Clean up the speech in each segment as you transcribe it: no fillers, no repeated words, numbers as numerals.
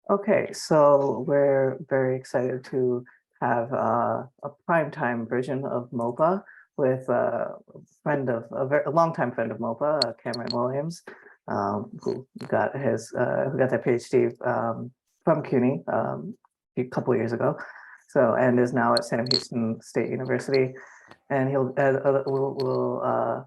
Okay, so we're very excited to have a primetime version of MOPA with a longtime friend of MOPA, Kameryn Williams, who got their PhD from CUNY a couple years ago. So and is now at Sam Houston State University, and we'll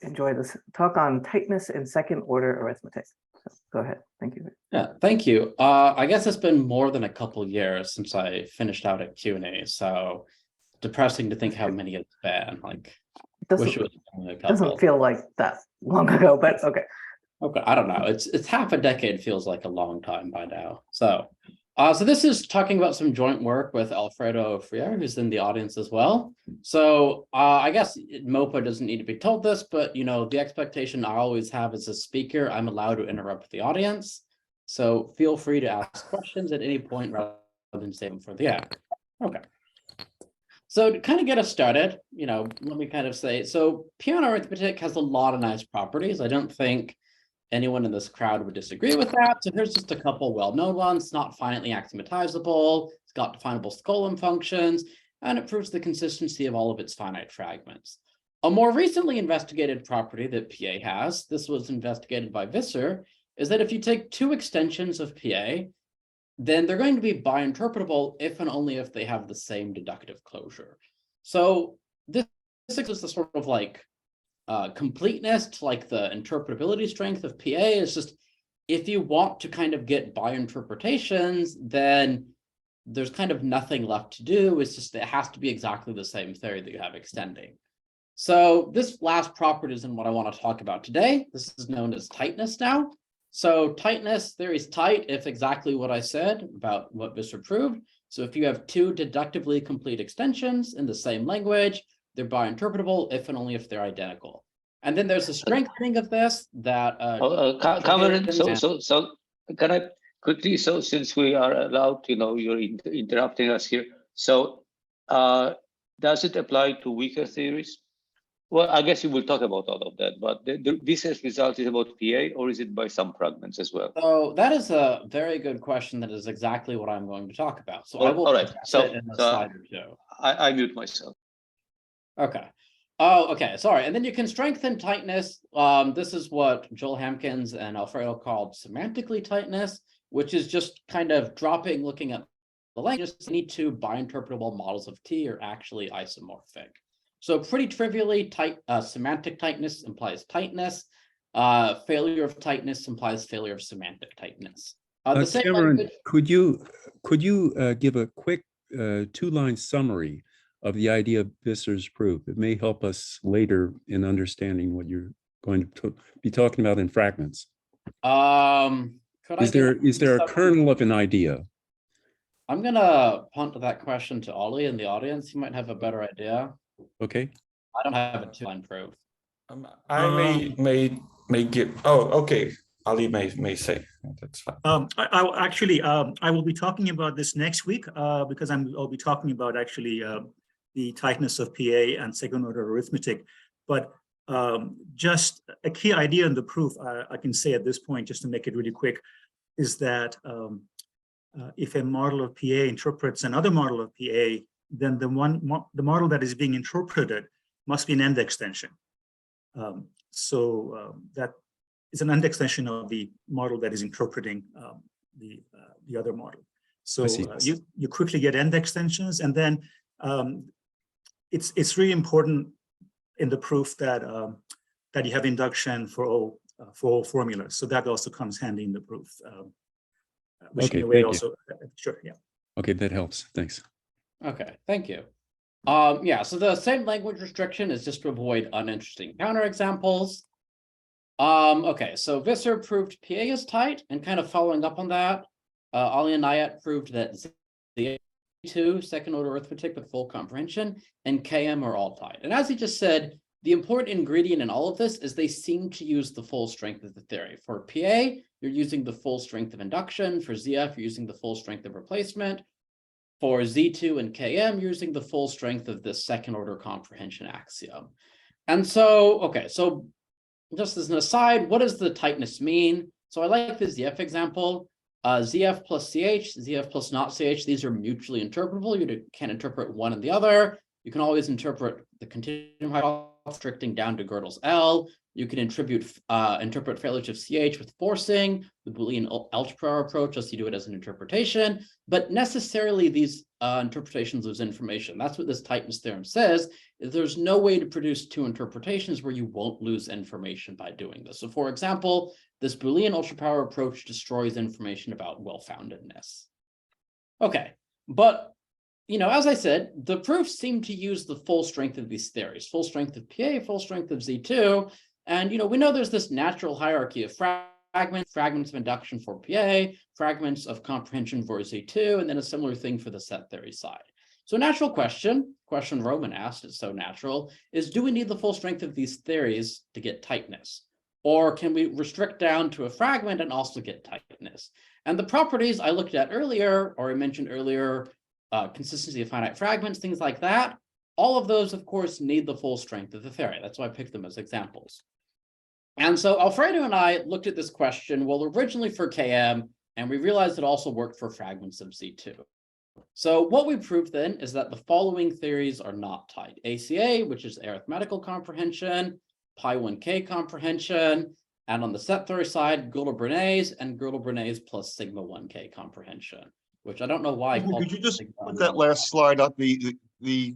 enjoy this talk on tightness in second order arithmetic. So go ahead. Thank you. Yeah, thank you. I guess it's been more than a couple years since I finished out at CUNY, so depressing to think how many it's been. Like, wish it was only a couple. Doesn't feel like that long ago, but okay. Okay, I don't know. It's half a decade feels like a long time by now. So this is talking about some joint work with Alfredo Freire, who's in the audience as well. So I guess MOPA doesn't need to be told this, but the expectation I always have as a speaker, I'm allowed to interrupt the audience. So feel free to ask questions at any point rather than save them for the end. Okay. So to kind of get us started, let me kind of say, so Peano arithmetic has a lot of nice properties. I don't think anyone in this crowd would disagree with that. So here's just a couple well-known ones. It's not finitely axiomatizable. It's got definable Skolem functions, and it proves the consistency of all of its finite fragments. A more recently investigated property that PA has, this was investigated by Visser, is that if you take two extensions of PA, then they're going to be bi-interpretable if and only if they have the same deductive closure. So this is the sort of like completeness to like the interpretability strength of PA. Is just if you want to kind of get bi-interpretations, then there's kind of nothing left to do. It's just it has to be exactly the same theory that you have extending. So this last property is in what I want to talk about today. This is known as tightness now. So tightness theory is tight if exactly what I said about what Visser proved. So if you have two deductively complete extensions in the same language, they're bi-interpretable if and only if they're identical. And then there's a strengthening of this that Kameryn, so can I quickly, so since we are allowed, you're interrupting us here. So does it apply to weaker theories? Well, I guess you will talk about all of that, but this result is about PA, or is it by some fragments as well? So that is a very good question. That is exactly what I'm going to talk about. So I will all right. So in a slide or two. I mute myself. Okay. Oh, okay. Sorry. And then you can strengthen tightness. This is what Joel Hamkins and Alfredo called semantically tightness, which is just kind of dropping, looking at the language. Just need two bi-interpretable models of T are actually isomorphic. So pretty trivially, semantic tightness implies tightness. Failure of tightness implies failure of semantic tightness. Kameryn, could you give a quick two-line summary of the idea of Visser's proof? It may help us later in understanding what you're going to be talking about in fragments. Is there a kernel of an idea? I'm gonna punt that question to Ollie in the audience. He might have a better idea. Okay. I don't have a two-line proof. I may give. Oh, okay. Ali may say that's fine. I will be talking about this next week because I'll be talking about actually the tightness of PA and second order arithmetic. But just a key idea in the proof I can say at this point, just to make it really quick, is that if a model of PA interprets another model of PA, then the model that is being interpreted must be an end extension. That is an end extension of the model that is interpreting the other model. So you quickly get end extensions, and then it's really important in the proof that that you have induction for all formulas. So that also comes handy in the proof. Which in a way also sure, yeah. Okay, that helps. Thanks. Okay, thank you. Yeah, so the same language restriction is just to avoid uninteresting counterexamples. Okay, so Visser proved PA is tight, and kind of following up on that, Ali and Nayat proved that Z2, second order arithmetic with full comprehension, and KM are all tight. And as he just said, the important ingredient in all of this is they seem to use the full strength of the theory. For PA, you're using the full strength of induction. For ZF, you're using the full strength of replacement. For Z2 and KM, you're using the full strength of this second order comprehension axiom. And so, okay, so just as an aside, what does the tightness mean? So I like the ZF example. ZF plus CH, ZF plus not CH, these are mutually interpretable. You can interpret one and the other. You can always interpret the continuum hypothesis restricting down to Gödel's L. You can interpret failures of CH with forcing, the Boolean algebra approach, as you do it as an interpretation, but necessarily these interpretations lose information. That's what this tightness theorem says, is there's no way to produce two interpretations where you won't lose information by doing this. So for example, this Boolean ultrapower approach destroys information about well-foundedness. Okay, but as I said, the proofs seem to use the full strength of these theories, full strength of PA, full strength of Z2. And, we know there's this natural hierarchy of fragments of induction for PA, fragments of comprehension for Z2, and then a similar thing for the set theory side. So a natural question Roman asked, it's so natural, is do we need the full strength of these theories to get tightness? Or can we restrict down to a fragment and also get tightness? And the properties I looked at earlier, or I mentioned earlier, consistency of finite fragments, things like that, all of those, of course, need the full strength of the theory. That's why I picked them as examples. And so Alfredo and I looked at this question, well, originally for KM, and we realized it also worked for fragments of Z2. So what we proved then is that the following theories are not tight. ACA, which is arithmetical comprehension, Pi1K comprehension, and on the set theory side, Gödel-Bernays and Gödel-Bernays plus sigma 1K comprehension, which I don't know why. Could you just put that last slide up? The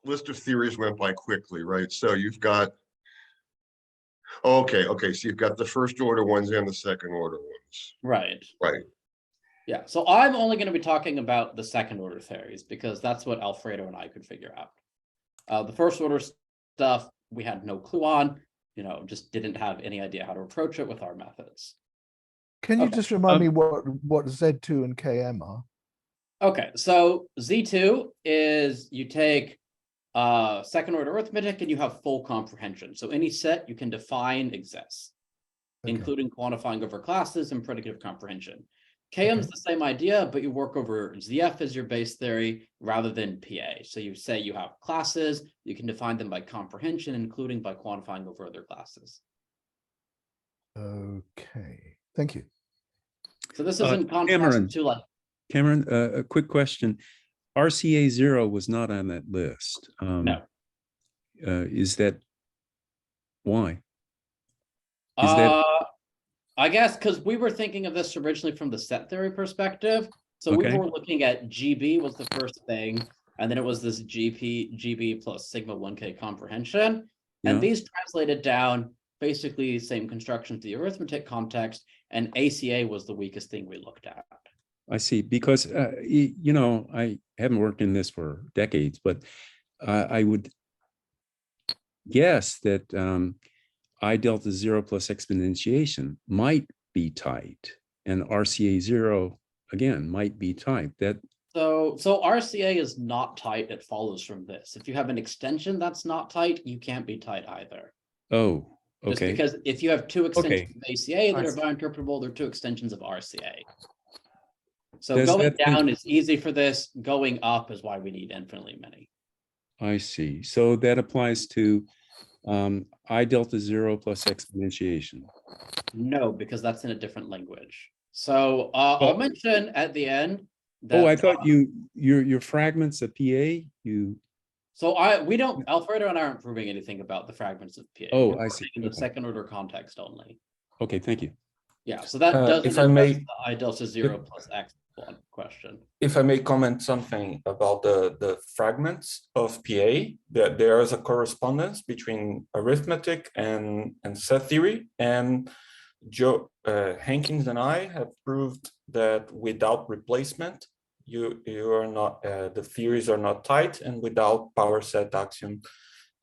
list of theories went by quickly, right? So you've got, okay, so you've got the first order ones and the second order ones. Right. Right. Yeah, so I'm only going to be talking about the second order theories because that's what Alfredo and I could figure out. The first order stuff we had no clue on, just didn't have any idea how to approach it with our methods. Can you just remind me what Z2 and KM are? Okay, so Z2 is you take second order arithmetic and you have full comprehension. So any set you can define exists, including quantifying over classes and predicative comprehension. KM's the same idea, but you work over ZF as your base theory rather than PA. So you say you have classes, you can define them by comprehension, including by quantifying over other classes. Okay, thank you. So this is in contrast to Kameryn, a quick question. RCA 0 was not on that list. No. Is that why? I guess because we were thinking of this originally from the set theory perspective. So we were looking at GB was the first thing, and then it was this GB plus sigma 1K comprehension. And these translated down basically same construction to the arithmetic context, and ACA was the weakest thing we looked at. I see, because, I haven't worked in this for decades, but I would guess that I delta 0 plus exponentiation might be tight, and RCA 0, again, might be tight. So RCA is not tight. It follows from this. If you have an extension that's not tight, you can't be tight either. Oh, okay. Just because if you have two extensions of ACA that are biointerpretable, they're two extensions of RCA. So going down is easy for this. Going up is why we need infinitely many. I see. So that applies to I delta 0 plus exponentiation. No, because that's in a different language. So I'll mention at the end that, I thought your fragments of PA, So we don't, Alfredo and I aren't proving anything about the fragments of PA. Oh, I see. In the second order context only. Okay, thank you. Yeah, so that doesn't if I may, the I delta 0 plus X one question. If I may comment something about the fragments of PA, that there is a correspondence between arithmetic and set theory, and Joe Hankins and I have proved that without replacement, you are not the theories are not tight, and without power set axiom,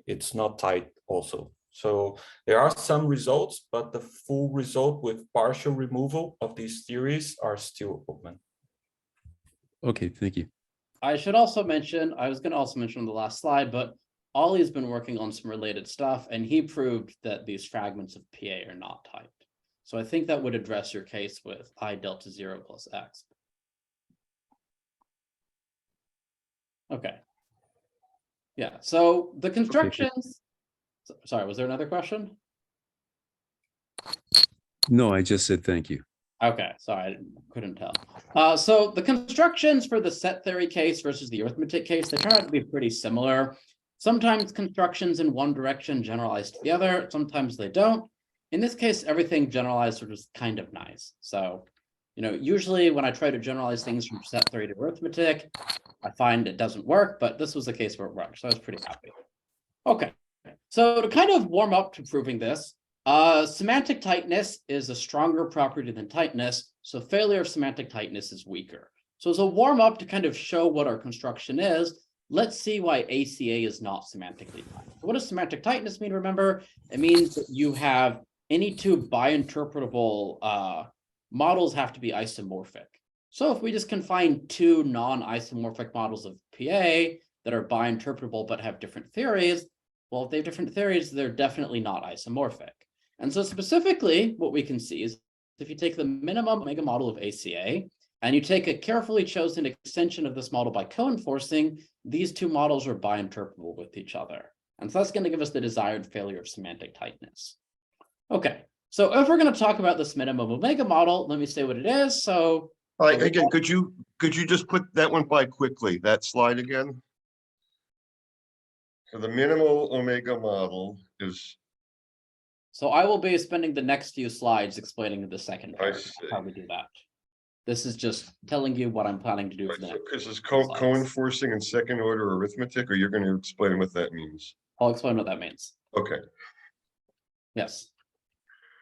it's not tight also. So there are some results, but the full result with partial removal of these theories are still open. Okay, thank you. I should also mention, I was going to also mention on the last slide, but Ollie's been working on some related stuff, and he proved that these fragments of PA are not tight. So I think that would address your case with I delta 0 plus X. Okay. Yeah, so the constructions, sorry, was there another question? No, I just said thank you. Okay, sorry, I couldn't tell. So the constructions for the set theory case versus the arithmetic case, they turn out to be pretty similar. Sometimes constructions in one direction generalize to the other, sometimes they don't. In this case, everything generalized, which is kind of nice. So, usually when I try to generalize things from set theory to arithmetic, I find it doesn't work, but this was the case where it worked, so I was pretty happy. Okay, so to kind of warm up to proving this, semantic tightness is a stronger property than tightness, so failure of semantic tightness is weaker. So as a warm up to kind of show what our construction is, let's see why ACA is not semantically tight. What does semantic tightness mean? Remember, it means that you have any two bi-interpretable models have to be isomorphic. So if we just confine two non-isomorphic models of PA that are bi-interpretable but have different theories, well, if they have different theories, they're definitely not isomorphic. And so specifically, what we can see is if you take the minimum omega model of ACA, and you take a carefully chosen extension of this model by co-enforcing, these two models are bi-interpretable with each other. And so that's going to give us the desired failure of semantic tightness. Okay, so if we're going to talk about this minimum omega model, let me say what it is. So again, could you just put that one by quickly, that slide again? So the minimal omega model is. So I will be spending the next few slides explaining the second part, how we do that. This is just telling you what I'm planning to do for the next. Because it's co-enforcing in second order arithmetic, or you're going to explain what that means? I'll explain what that means. Okay. Yes.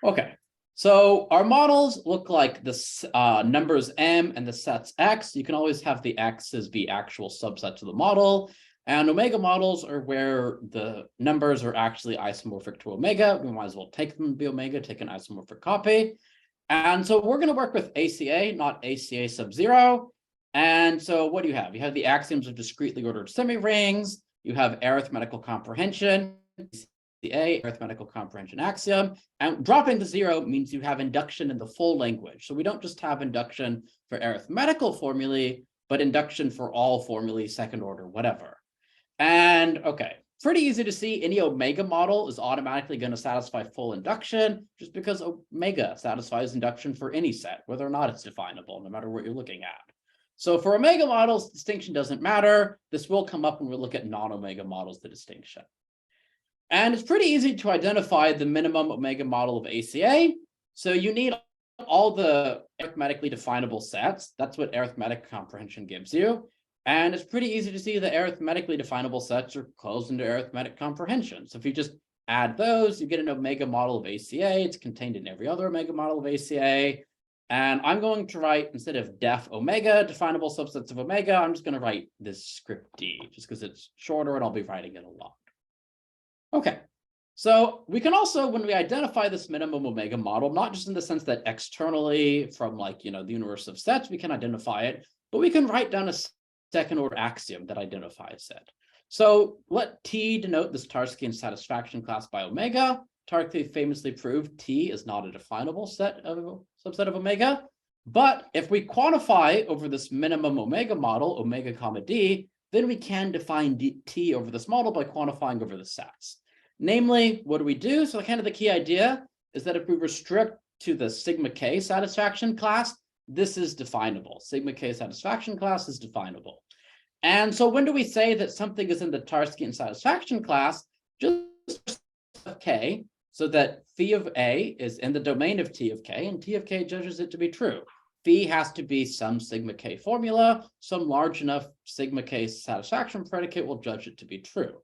Okay. So our models look like this numbers M and the sets X. You can always have the X's be actual subsets of the model. And omega models are where the numbers are actually isomorphic to omega. We might as well take them to be omega, take an isomorphic copy. And so we're going to work with ACA, not ACA sub 0. And so what do you have? You have the axioms of discretely ordered semi-rings. You have arithmetical comprehension, the arithmetical comprehension axiom. And dropping the 0 means you have induction in the full language. So we don't just have induction for arithmetical formulae, but induction for all formulae, second order, whatever. And okay, pretty easy to see any omega model is automatically going to satisfy full induction just because omega satisfies induction for any set, whether or not it's definable, no matter what you're looking at. So for omega models, distinction doesn't matter. This will come up when we look at non-omega models, the distinction. And it's pretty easy to identify the minimum omega model of ACA. So you need all the arithmetically definable sets. That's what arithmetic comprehension gives you. And it's pretty easy to see the arithmetically definable sets are closed into arithmetic comprehension. So if you just add those, you get an omega model of ACA. It's contained in every other omega model of ACA. And I'm going to write, instead of def omega, definable subsets of omega, I'm just going to write this script D, just because it's shorter and I'll be writing it a lot. Okay, so we can also, when we identify this minimum omega model, not just in the sense that externally from the universe of sets, we can identify it, but we can write down a second order axiom that identifies it. So let T denote this Tarskian satisfaction class by omega. Tarski famously proved T is not a definable subset of omega. But if we quantify over this minimum omega model, omega comma D, then we can define T over this model by quantifying over the sets. Namely, what do we do? So kind of the key idea is that if we restrict to the sigma K satisfaction class, this is definable. Sigma K satisfaction class is definable. And so when do we say that something is in the Tarskian satisfaction class? Just K, so that phi of A is in the domain of T of K, and T of K judges it to be true. Phi has to be some sigma K formula, some large enough sigma K satisfaction predicate will judge it to be true.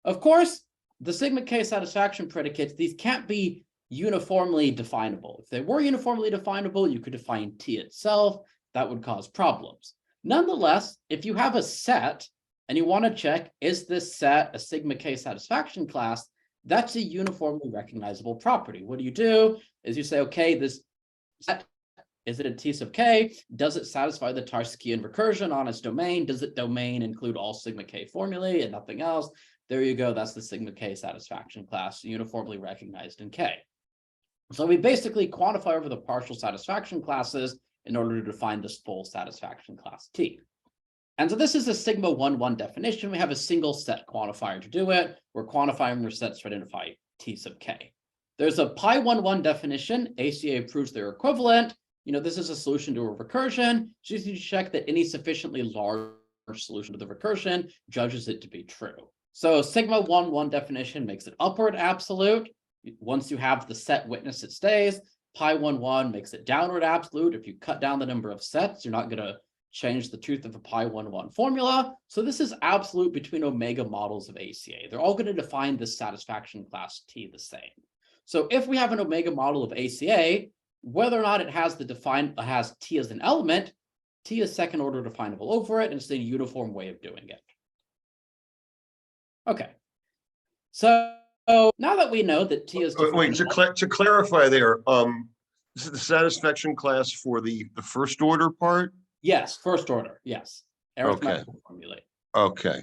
Of course, the sigma K satisfaction predicates, these can't be uniformly definable. If they were uniformly definable, you could define T itself. That would cause problems. Nonetheless, if you have a set and you want to check, is this set a sigma K satisfaction class? That's a uniformly recognizable property. What do? Is you say, okay, this set, is it a T sub K? Does it satisfy the Tarskian recursion on its domain? Does it domain include all sigma K formulae and nothing else? There you go. That's the sigma K satisfaction class, uniformly recognized in K. So we basically quantify over the partial satisfaction classes in order to define this full satisfaction class T. And so this is a sigma 1,1 definition. We have a single set quantifier to do it. We're quantifying our sets to identify T sub K. There's a pi 1,1 definition. ACA proves they're equivalent. this is a solution to a recursion. So you check that any sufficiently large solution to the recursion judges it to be true. So sigma 1 definition makes it upward absolute. Once you have the set witness, it stays. Pi 1 makes it downward absolute. If you cut down the number of sets, you're not going to change the truth of a pi 1 formula. So this is absolute between omega models of ACA. They're all going to define this satisfaction class T the same. So if we have an omega model of ACA, whether or not it has has T as an element, T is second order definable over it, and it's a uniform way of doing it. Okay. So now that we know that T is Wait, to clarify there, this is the satisfaction class for the first order part? Yes, first order, yes. Arithmetical formulae. Okay.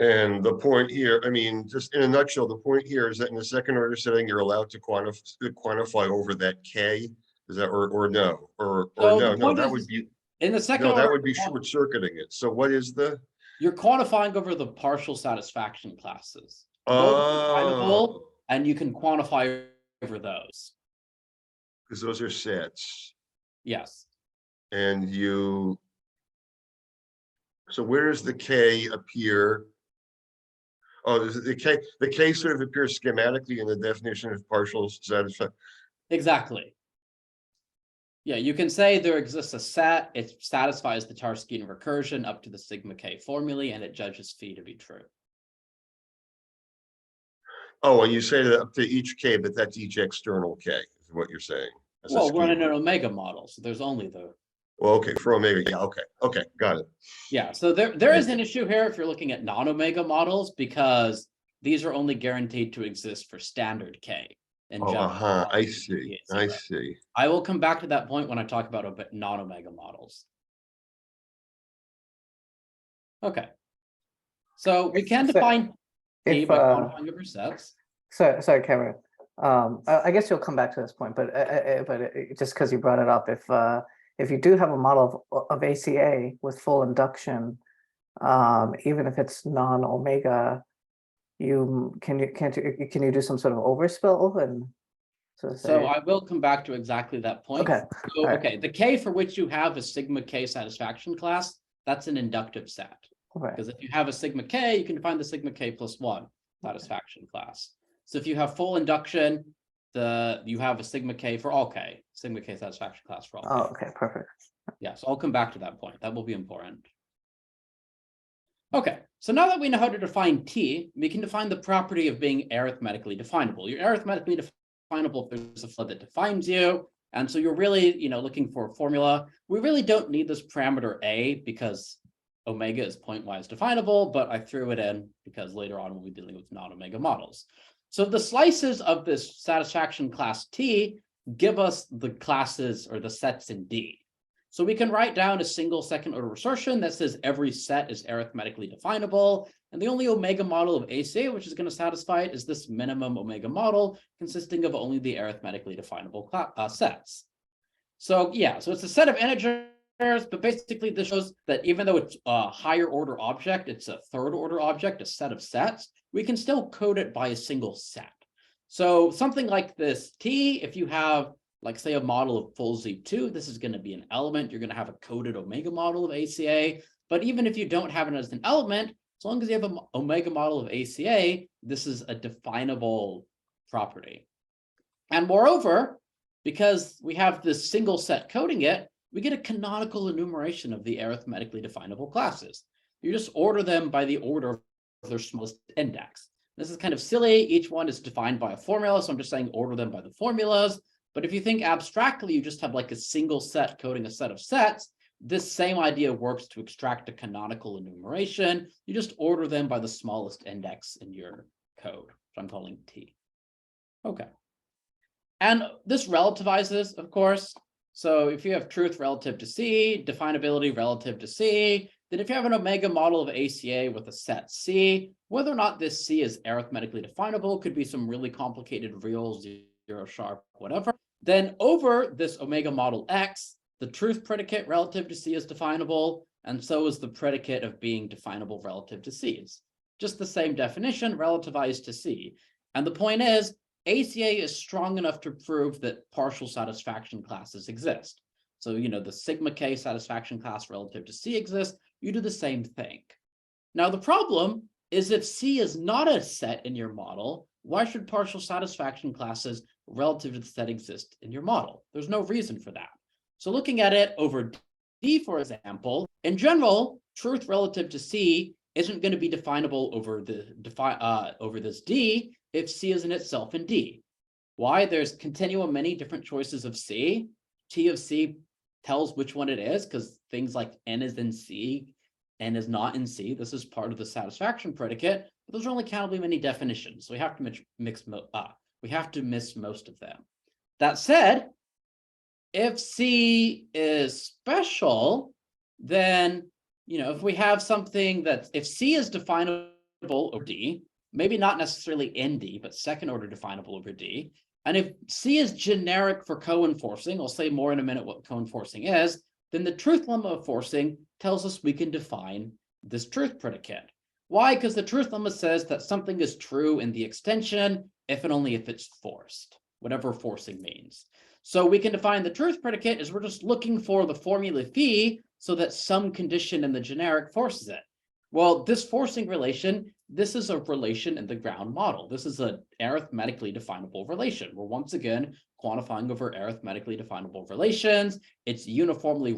And the point here, I mean, just in a nutshell, the point here is that in the second order setting, you're allowed to quantify over that K. Is that or no? Or no, that would be in the second order, that would be short circuiting it. So what is the? You're quantifying over the partial satisfaction classes. Oh. And you can quantify over those. Because those are sets. Yes. And so where does the K appear? Oh, the K sort of appears schematically in the definition of partial satisfaction. Exactly. Yeah, you can say there exists a set, it satisfies the Tarskian recursion up to the sigma K formulae, and it judges phi to be true. Oh, and you say that up to each K, but that's each external K, is what you're saying. Well, we're in an omega model, so there's only the. Well, okay, for omega, yeah, okay, got it. Yeah, so there is an issue here if you're looking at non-omega models, because these are only guaranteed to exist for standard K. I see. I will come back to that point when I talk about non-omega models. Okay. So we can define T by quantifying over sets. Sorry, Kameryn. I guess you'll come back to this point, but just because you brought it up, if you do have a model of ACA with full induction, even if it's non-omega, can you do some sort of overspill and so I will come back to exactly that point. Okay. So, okay, the K for which you have a sigma K satisfaction class, that's an inductive set. Because if you have a sigma K, you can define the sigma K plus 1 satisfaction class. So if you have full induction, you have a sigma K for all K, sigma K satisfaction class for all K. Oh, okay, perfect. Yeah, so I'll come back to that point. That will be important. Okay, so now that we know how to define T, we can define the property of being arithmetically definable. You're arithmetically definable if there's a flood that defines you. And so you're really, looking for a formula. We really don't need this parameter A because omega is pointwise definable, but I threw it in because later on we'll be dealing with non-omega models. So the slices of this satisfaction class T give us the classes or the sets in D. So we can write down a single second order assertion that says every set is arithmetically definable. And the only omega model of ACA which is going to satisfy it is this minimum omega model consisting of only the arithmetically definable sets. So yeah, so it's a set of integers, but basically this shows that even though it's a higher order object, it's a third order object, a set of sets, we can still code it by a single set. So something like this T, if you have like say a model of full Z2, this is going to be an element. You're going to have a coded omega model of ACA. But even if you don't have it as an element, as long as you have an omega model of ACA, this is a definable property. And moreover, because we have this single set coding it, we get a canonical enumeration of the arithmetically definable classes. You just order them by the order of their smallest index. This is kind of silly. Each one is defined by a formula, so I'm just saying order them by the formulas. But if you think abstractly, you just have like a single set coding a set of sets. This same idea works to extract a canonical enumeration. You just order them by the smallest index in your code, which I'm calling T. Okay. And this relativizes, of course. So if you have truth relative to C, definability relative to C, then if you have an omega model of ACA with a set C, whether or not this C is arithmetically definable could be some really complicated real, zero sharp, whatever. Then over this omega model X, the truth predicate relative to C is definable, and so is the predicate of being definable relative to C. It's just the same definition relativized to C. And the point is, ACA is strong enough to prove that partial satisfaction classes exist. So, the sigma k satisfaction class relative to C exists, you do the same thing. Now, the problem is if C is not a set in your model, why should partial satisfaction classes relative to the set exist in your model? There's no reason for that. So looking at it over D, for example, in general, truth relative to C isn't going to be definable over over this D if C is in itself in D. Why? There's continuum many different choices of C. T of C tells which one it is, because things like N is in C, N is not in C. This is part of the satisfaction predicate, but those are only countably many definitions. So we have to miss most of them. That said, if C is special, then, if we have something if C is definable over D, maybe not necessarily in D, but second order definable over D, and if C is generic for co-enforcing, I'll say more in a minute what co-enforcing is, then the truth lemma of forcing tells us we can define this truth predicate. Why? Because the truth lemma says that something is true in the extension if and only if it's forced, whatever forcing means. So we can define the truth predicate as we're just looking for the formula phi so that some condition in the generic forces it. Well, this forcing relation, this is a relation in the ground model. This is an arithmetically definable relation. We're once again quantifying over arithmetically definable relations. It's uniformly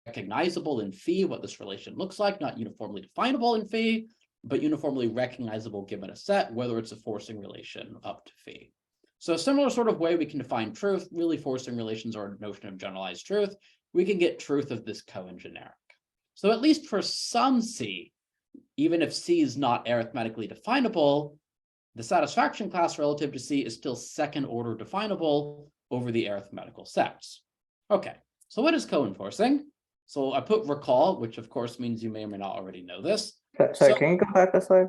recognizable in phi what this relation looks like, not uniformly definable in phi, but uniformly recognizable given a set, whether it's a forcing relation up to phi. So a similar sort of way we can define truth, really forcing relations are a notion of generalized truth. We can get truth of this Cohen generic. So at least for some C, even if C is not arithmetically definable, the satisfaction class relative to C is still second order definable over the arithmetical sets. Okay, so what is co-enforcing? So I put recall, which of course means you may or may not already know this. Sorry, can you go back a slide?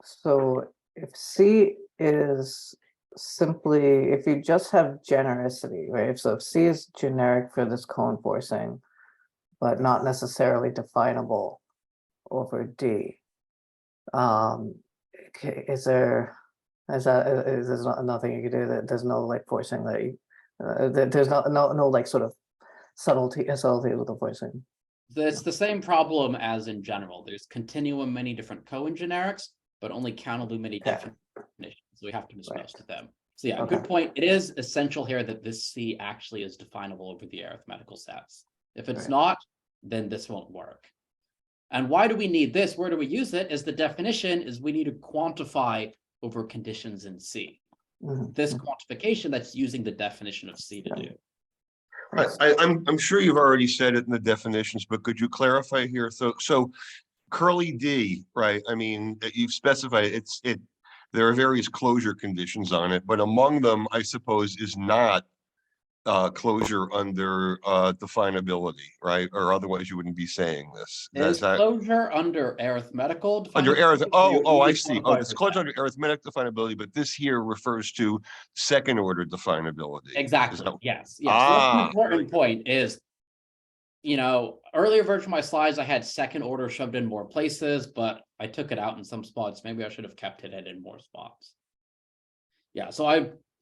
So if C is simply, if you just have genericity, right? So if C is generic for this co-enforcing, but not necessarily definable over D, okay, is there nothing you can do? That there's no like forcing that you, there's no like sort of subtlety with the forcing. It's the same problem as in general. There's continuum many different Cohen generics, but only countably many different definitions. So we have to miss most of them. So yeah, good point. It is essential here that this C actually is definable over the arithmetical sets. If it's not, then this won't work. And why do we need this? Where do we use it? As the definition is we need to quantify over conditions in C. This quantification that's using the definition of C to do. I'm sure you've already said it in the definitions, but could you clarify here? So curly D, right? I mean, you've specified there are various closure conditions on it, but among them, I suppose, is not closure under definability, right? Or otherwise you wouldn't be saying this. Is closure under arithmetical definability? I see. Oh, it's closure under arithmetic definability, but this here refers to second order definability. Exactly. Yes. So that's an important point is, earlier version of my slides, I had second order shoved in more places, but I took it out in some spots. Maybe I should have kept it in more spots. Yeah. So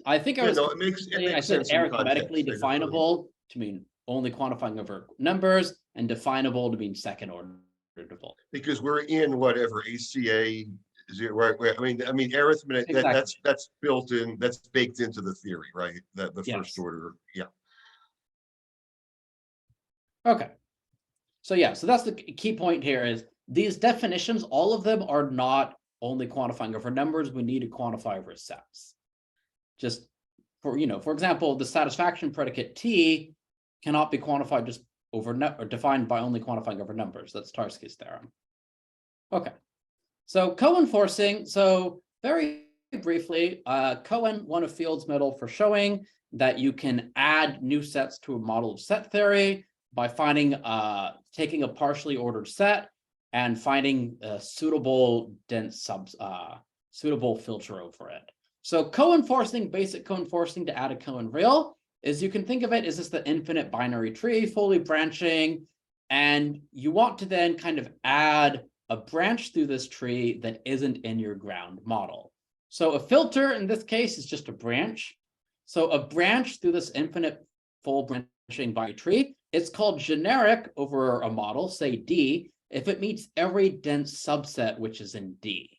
I think I was. It makes I said arithmetically definable to mean only quantifying over numbers, and definable to mean second order. Because we're in whatever ACA is it right? I mean arithmetic. Exactly. That's built in. That's baked into the theory, right? That the first order. Yeah. Okay. So that's the key point here is these definitions, all of them are not only quantifying over numbers. We need to quantify over sets. Just for example, the satisfaction predicate T cannot be quantified just over or defined by only quantifying over numbers. That's Tarski's theorem. Okay. So co-enforcing. So very briefly, Cohen won a Fields Medal for showing that you can add new sets to a model of set theory by finding taking a partially ordered set and finding a suitable dense suitable filter over it. So co-enforcing, basic co-enforcing to add a Cohen real is you can think of it as just the infinite binary tree, fully branching, and you want to then kind of add a branch through this tree that isn't in your ground model. So a filter in this case is just a branch. So a branch through this infinite full branching binary tree, it's called generic over a model, say D, if it meets every dense subset which is in D.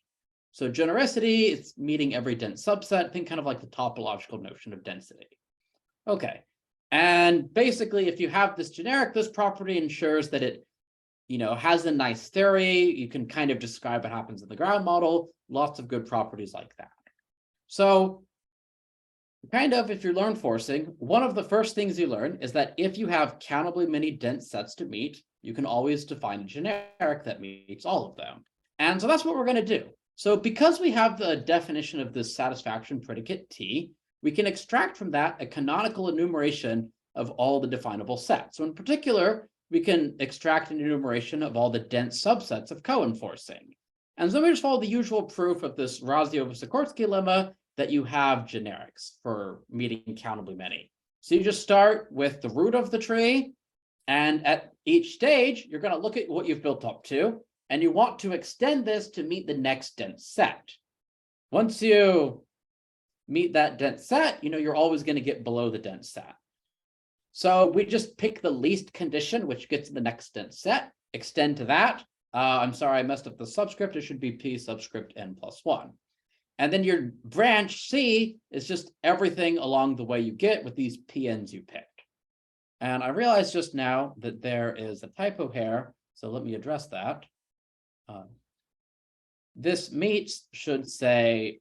So genericity, it's meeting every dense subset. Think kind of like the topological notion of density. Okay, and basically if you have this generic, this property ensures that it has a nice theory. You can kind of describe what happens in the ground model, lots of good properties like that. So kind of, if you're learn forcing, one of the first things you learn is that if you have countably many dense sets to meet, you can always define a generic that meets all of them. And so that's what we're going to do. So because we have the definition of this satisfaction predicate T, we can extract from that a canonical enumeration of all the definable sets. So in particular, we can extract an enumeration of all the dense subsets of co-enforcing. And so we just follow the usual proof of this Razio-Sikorsky lemma that you have generics for meeting countably many. So you just start with the root of the tree, and at each stage, you're going to look at what you've built up to, and you want to extend this to meet the next dense set. Once you meet that dense set, you're always going to get below the dense set. So we just pick the least condition, which gets the next dense set, extend to that. I'm sorry, I messed up the subscript. It should be P subscript n plus 1. And then your branch C is just everything along the way you get with these PNs you picked. And I realized just now that there is a typo here, so let me address that. This meets should say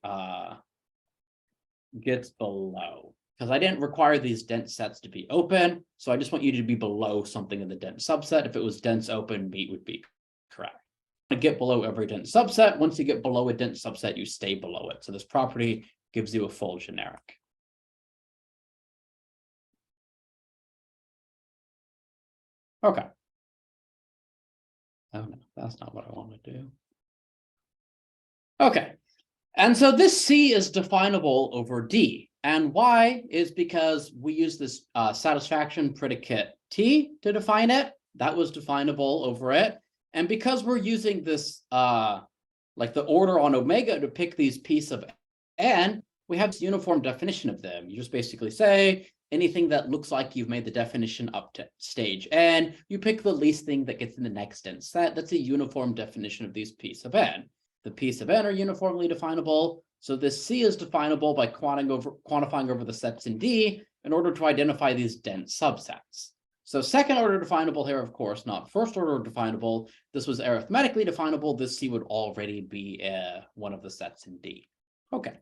gets below, because I didn't require these dense sets to be open, so I just want you to be below something in the dense subset. If it was dense open, meet would be correct. To get below every dense subset, once you get below a dense subset, you stay below it. So this property gives you a full generic. Okay. Oh no, that's not what I want to do. Okay, and so this C is definable over D. And why is because we use this satisfaction predicate T to define it. That was definable over it. And because we're using this, like the order on omega to pick these p's of n, we have this uniform definition of them. You just basically say anything that looks like you've made the definition up to stage n, you pick the least thing that gets in the next dense set. That's a uniform definition of these p's of n. The p's of n are uniformly definable. So this C is definable by quantifying over the sets in D in order to identify these dense subsets. So second order definable here, of course, not first order definable. This was arithmetically definable. This C would already be one of the sets in D. Okay.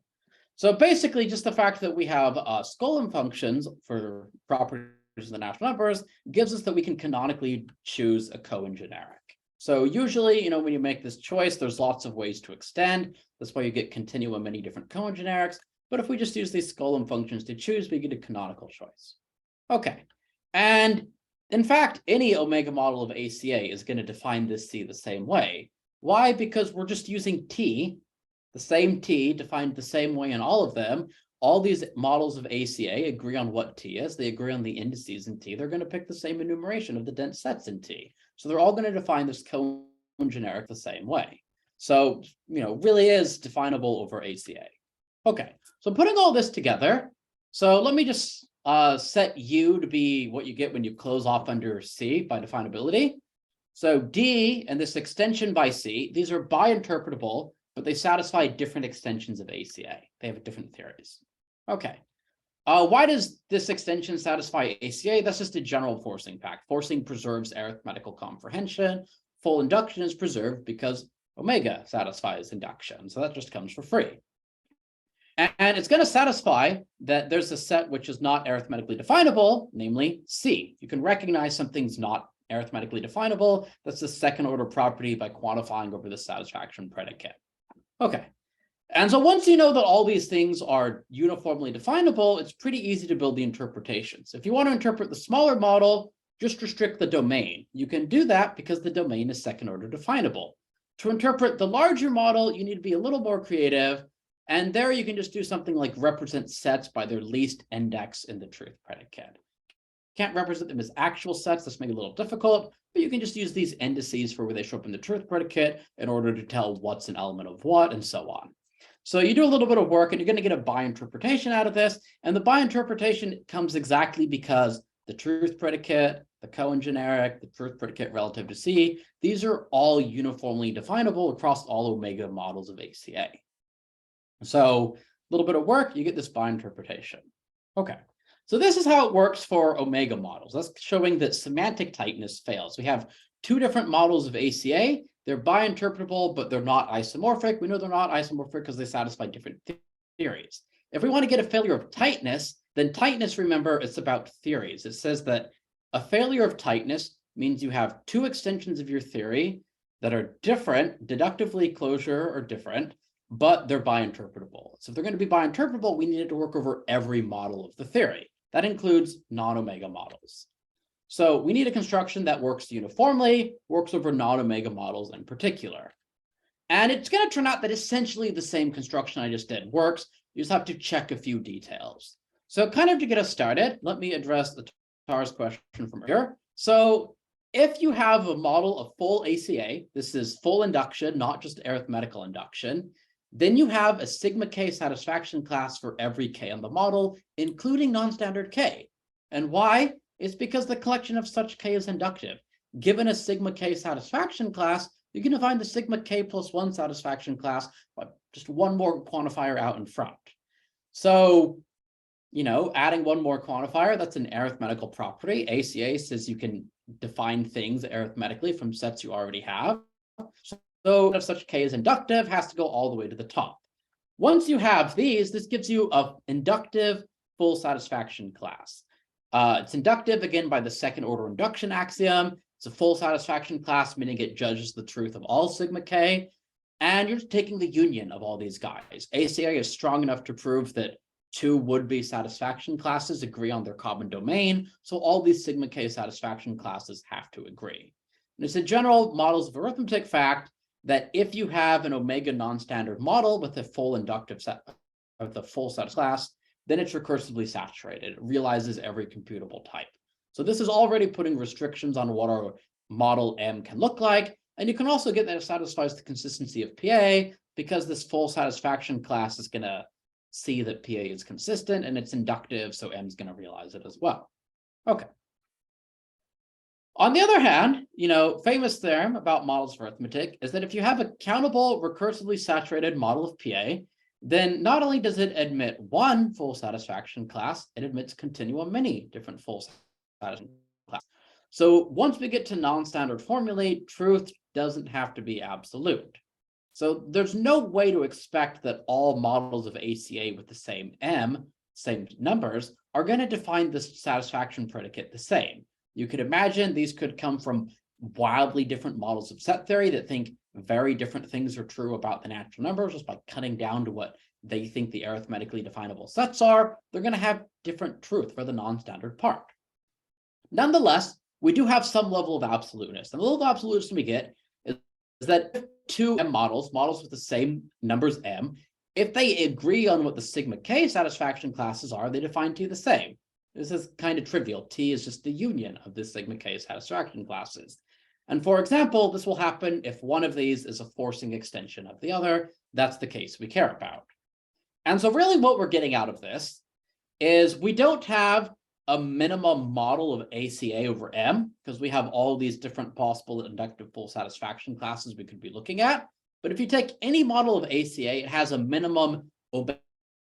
So basically just the fact that we have Skolem functions for properties of the natural numbers gives us that we can canonically choose a Cohen generic. So usually, when you make this choice, there's lots of ways to extend. That's why you get continuum many different Cohen generics. But if we just use these Skolem functions to choose, we get a canonical choice. Okay. And in fact, any omega model of ACA is going to define this C the same way. Why? Because we're just using T, the same T defined the same way in all of them. All these models of ACA agree on what T is. They agree on the indices in T. They're going to pick the same enumeration of the dense sets in T. So they're all going to define this Cohen generic the same way. So, really is definable over ACA. Okay, so putting all this together, so let me just set U to be what you get when you close off under C by definability. So D and this extension by C, these are bi-interpretable, but they satisfy different extensions of ACA. They have different theories. Okay. Why does this extension satisfy ACA? That's just a general forcing fact. Forcing preserves arithmetical comprehension. Full induction is preserved because omega satisfies induction. So that just comes for free. And it's going to satisfy that there's a set which is not arithmetically definable, namely C. You can recognize something's not arithmetically definable. That's the second order property by quantifying over the satisfaction predicate. Okay. And so once you know that all these things are uniformly definable, it's pretty easy to build the interpretations. If you want to interpret the smaller model, just restrict the domain. You can do that because the domain is second order definable. To interpret the larger model, you need to be a little more creative. And there you can just do something like represent sets by their least index in the truth predicate. Can't represent them as actual sets. This may be a little difficult, but you can just use these indices for where they show up in the truth predicate in order to tell what's an element of what and so on. So you do a little bit of work and you're going to get a bi-interpretation out of this. And the bi-interpretation comes exactly because the truth predicate, the Cohen generic, the truth predicate relative to C, these are all uniformly definable across all omega models of ACA. So a little bit of work, you get this bi-interpretation. Okay, so this is how it works for omega models. That's showing that semantic tightness fails. We have two different models of ACA. They're bi-interpretable, but they're not isomorphic. We know they're not isomorphic because they satisfy different theories. If we want to get a failure of tightness, then tightness, remember, it's about theories. It says that a failure of tightness means you have two extensions of your theory that are different, deductively closure or different, but they're bi-interpretable. So if they're going to be bi-interpretable, we needed to work over every model of the theory. That includes non-omega models. So we need a construction that works uniformly, works over non-omega models in particular. And it's going to turn out that essentially the same construction I just did works. You just have to check a few details. So kind of to get us started, let me address the Tara's question from earlier. So if you have a model of full ACA, this is full induction, not just arithmetical induction, then you have a sigma k satisfaction class for every k on the model, including non-standard k. And why? It's because the collection of such k is inductive. Given a sigma k satisfaction class, you're going to find the sigma k plus 1 satisfaction class, but just one more quantifier out in front. So, you know, adding one more quantifier, that's an arithmetical property. ACA says you can define things arithmetically from sets you already have. So if such k is inductive, has to go all the way to the top. Once you have these, this gives you an inductive full satisfaction class. It's inductive, again, by the second order induction axiom. It's a full satisfaction class, meaning it judges the truth of all sigma k. And you're just taking the union of all these guys. ACA is strong enough to prove that two would-be satisfaction classes agree on their common domain. So all these sigma k satisfaction classes have to agree. And it's a general models of arithmetic fact that if you have an omega non-standard model with a full inductive set of the full set class, then it's recursively saturated. It realizes every computable type. So this is already putting restrictions on what our model M can look like. And you can also get that it satisfies the consistency of PA because this full satisfaction class is going to see that PA is consistent and it's inductive, so M is going to realize it as well. Okay. On the other hand, you know, famous theorem about models of arithmetic is that if you have a countable recursively saturated model of PA, then not only does it admit one full satisfaction class, it admits continuum many different full satisfaction classes. So once we get to non-standard formulae, truth doesn't have to be absolute. So there's no way to expect that all models of ACA with the same M, same numbers, are going to define this satisfaction predicate the same. You could imagine these could come from wildly different models of set theory that think very different things are true about the natural numbers just by cutting down to what they think the arithmetically definable sets are. They're going to have different truth for the non-standard part. Nonetheless, we do have some level of absoluteness. And the level of absoluteness we get is that two M models with the same numbers M, if they agree on what the sigma k satisfaction classes are, they define T the same. This is kind of trivial. T is just the union of the sigma k satisfaction classes. And for example, this will happen if one of these is a forcing extension of the other. That's the case we care about. And so really what we're getting out of this is we don't have a minimum model of ACA over M because we have all these different possible inductive full satisfaction classes we could be looking at. But if you take any model of ACA, it has a minimum omega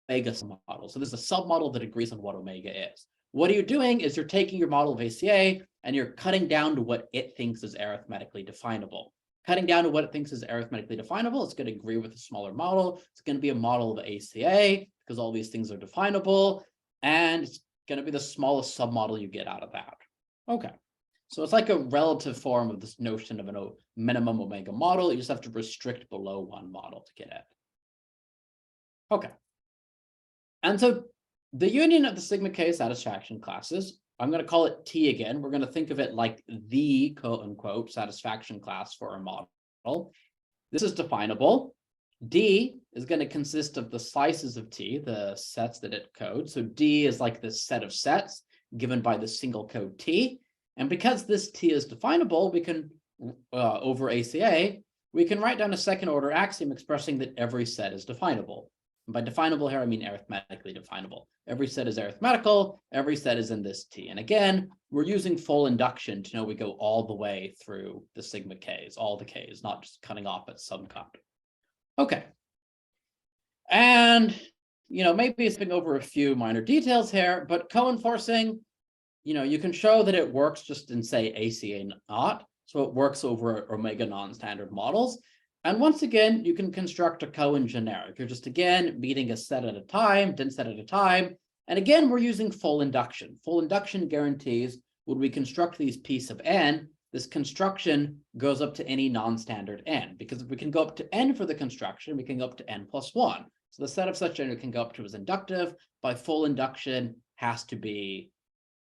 submodel. So there's a submodel that agrees on what omega is. What you're doing is you're taking your model of ACA and you're cutting down to what it thinks is arithmetically definable. Cutting down to what it thinks is arithmetically definable, it's going to agree with a smaller model. It's going to be a model of ACA because all these things are definable. And it's going to be the smallest submodel you get out of that. Okay. So it's like a relative form of this notion of a minimum omega model. You just have to restrict below one model to get it. Okay. And so the union of the sigma k satisfaction classes, I'm going to call it T again. We're going to think of it like the quote unquote satisfaction class for a model. This is definable. D is going to consist of the slices of T, the sets that it codes. So D is like this set of sets. given by the single code T. And because this T is definable, we can, over ACA, we can write down a second order axiom expressing that every set is definable. And by definable here, I mean arithmetically definable. Every set is arithmetical, every set is in this T. And again, we're using full induction to know we go all the way through the sigma Ks, all the Ks, not just cutting off at some cut. Okay. And, maybe skipping over a few minor details here, but co-enforcing, you can show that it works just in, say, ACA not. So it works over omega non-standard models. And once again, you can construct a Cohen generic. You're just, again, meeting a set at a time, dense set at a time. And again, we're using full induction. Full induction guarantees when we construct these P sub n, this construction goes up to any non-standard n. Because if we can go up to n for the construction, we can go up to n plus 1. So the set of such n we can go up to is inductive. By full induction has to be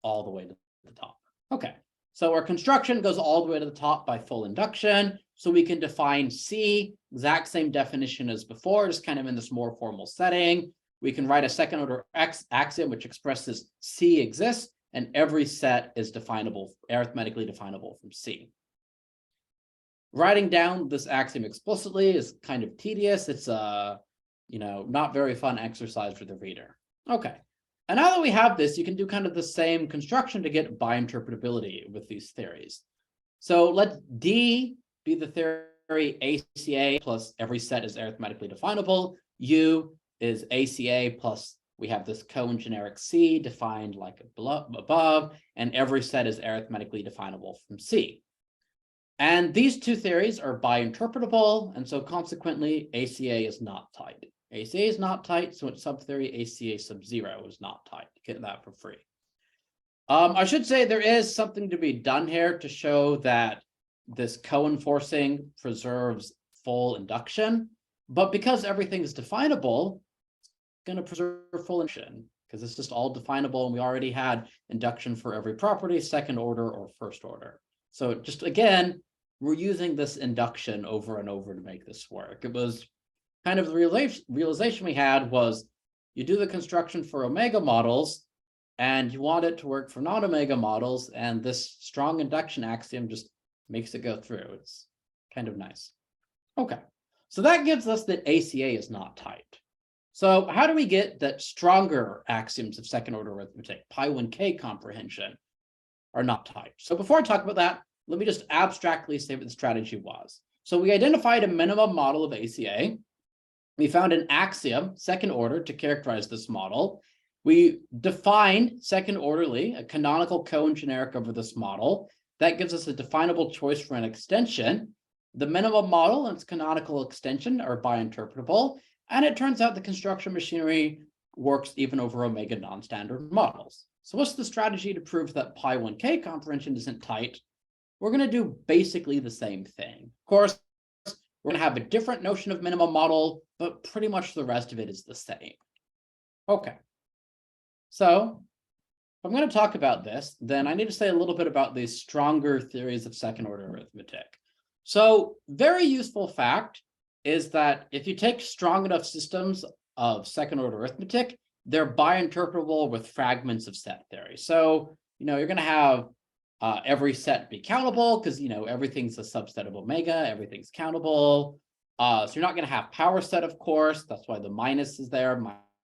all the way to the top. Okay, so our construction goes all the way to the top by full induction. So we can define C, exact same definition as before, just kind of in this more formal setting. We can write a second order axiom which expresses C exists and every set is definable, arithmetically definable from C. Writing down this axiom explicitly is kind of tedious. It's a, not very fun exercise for the reader. Okay. And now that we have this, you can do kind of the same construction to get bi-interpretability with these theories. So let D be the theory ACA plus every set is arithmetically definable. U is ACA plus we have this Cohen generic C defined like above, and every set is arithmetically definable from C. And these two theories are bi-interpretable, and so consequently, ACA is not tight. ACA is not tight, so its subtheory ACA sub 0 is not tight. Get that for free. I should say there is something to be done here to show that this co-enforcing preserves full induction, but because everything is definable, it's going to preserve full induction because it's just all definable, and we already had induction for every property, second order or first order. So just again, we're using this induction over and over to make this work. It was kind of the realization we had was you do the construction for omega models and you want it to work for non-omega models, and this strong induction axiom just makes it go through. It's kind of nice. Okay, so that gives us that ACA is not tight. So how do we get that stronger axioms of second order arithmetic, pi1k comprehension, are not tight? So before I talk about that, let me just abstractly say what the strategy was. So we identified a minimum model of ACA. We found an axiom, second order, to characterize this model. We defined second orderly, a canonical Cohen generic over this model. That gives us a definable choice for an extension. The minimum model and its canonical extension are bi-interpretable. And it turns out the construction machinery works even over omega non-standard models. So what's the strategy to prove that pi1k comprehension isn't tight? We're going to do basically the same thing. Of course, we're going to have a different notion of minimum model, but pretty much the rest of it is the same. Okay. So if I'm going to talk about this, then I need to say a little bit about these stronger theories of second order arithmetic. So very useful fact is that if you take strong enough systems of second order arithmetic, they're bi-interpretable with fragments of set theory. So, you're going to have every set be countable because, everything's a subset of omega, everything's countable. So you're not going to have power set, of course. That's why the minus is there,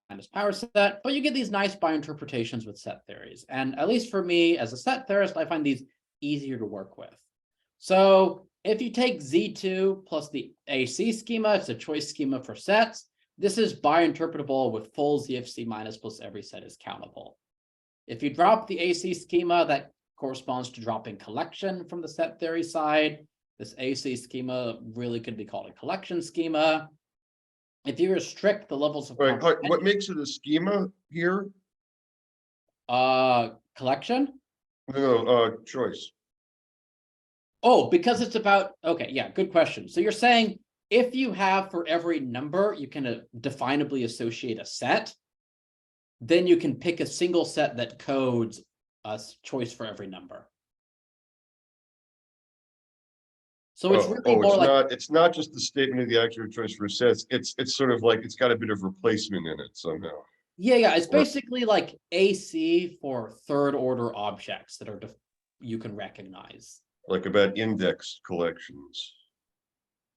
minus power set. But you get these nice bi-interpretations with set theories. And at least for me, as a set theorist, I find these easier to work with. So if you take Z2 plus the AC schema, it's a choice schema for sets. This is bi-interpretable with full ZFC minus plus every set is countable. If you drop the AC schema, that corresponds to dropping collection from the set theory side. This AC schema really could be called a collection schema. If you restrict the levels of what makes it a schema here? Collection? No, choice. Oh, because it's about, okay, yeah, good question. So you're saying if you have for every number, you can definably associate a set, then you can pick a single set that codes a choice for every number. So it's really more like it's not just the statement of the actual choice for sets. It's sort of like it's got a bit of replacement in it somehow. Yeah, it's Or- basically like AC for third order objects that are you can recognize. Like about index collections.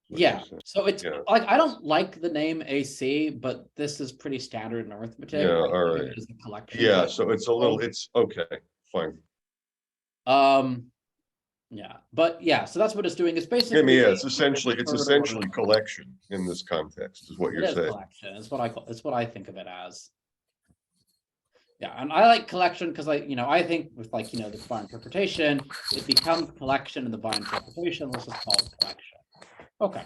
What Yeah, you said. so it's Yeah. like I don't like the name AC, but this is pretty standard in arithmetic. Yeah, I all think of right. it as a collection. Yeah, so it's a little, it's okay, fine. Yeah, but yeah, so that's what it's doing. It's I mean, basically yeah, it's essentially third order. collection in this context, is what It you're is saying. collection. It's what I call. It's what I think of it as. Yeah, and I like collection because I think with the divine interpretation, it becomes collection in the divine interpretation. Let's just call it collection. Okay.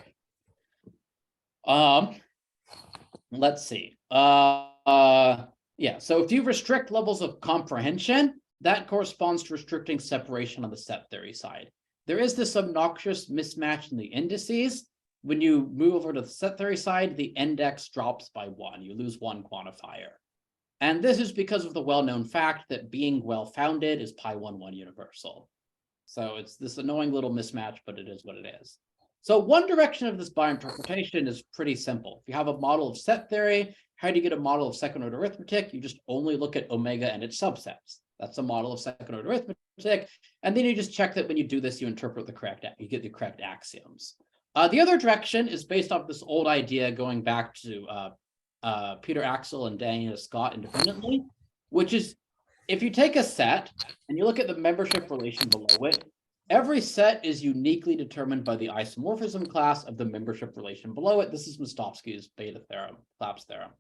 Let's see. Yeah. So if you restrict levels of comprehension, that corresponds to restricting separation on the set theory side. There is this obnoxious mismatch in the indices. When you move over to the set theory side, the index drops by 1. You lose 1 quantifier. And this is because of the well-known fact that being well-founded is pi11 universal. So it's this annoying little mismatch, but it is what it is. So one direction of this biointerpretation is pretty simple. If you have a model of set theory, how do you get a model of second-order arithmetic? You just only look at omega and its subsets. That's a model of second-order arithmetic. And then you just check that when you do this, you interpret the correct, you get the correct axioms. The other direction is based off this old idea going back to Peter Axel and Daniel Scott independently, which is if you take a set and you look at the membership relation below it, every set is uniquely determined by the isomorphism class of the membership relation below it. This is Mostovsky's beta theorem, Clapp's theorem.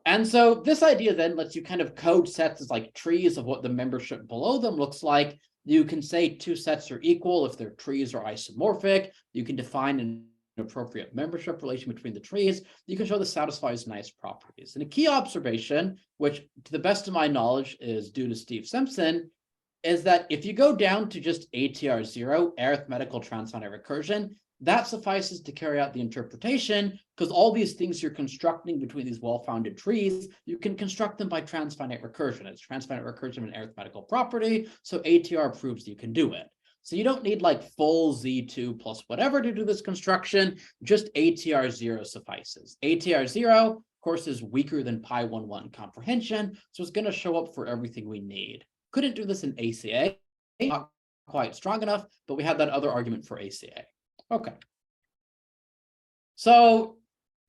And so this idea then lets you kind of code sets as like trees of what the membership below them looks like. You can say two sets are equal if their trees are isomorphic. You can define an appropriate membership relation between the trees. You can show this satisfies nice properties. And a key observation, which to the best of my knowledge is due to Steve Simpson, is that if you go down to just ATR0, arithmetical transfinite recursion, that suffices to carry out the interpretation, because all these things you're constructing between these well-founded trees, you can construct them by transfinite recursion. It's transfinite recursion an arithmetical property, so ATR proves you can do it. So you don't need like full Z2 plus whatever to do this construction, just ATR0 suffices. ATR0, of course, is weaker than pi11 comprehension, so it's going to show up for everything we need. Couldn't do this in ACA, not quite strong enough, but we had that other argument for ACA. Okay. So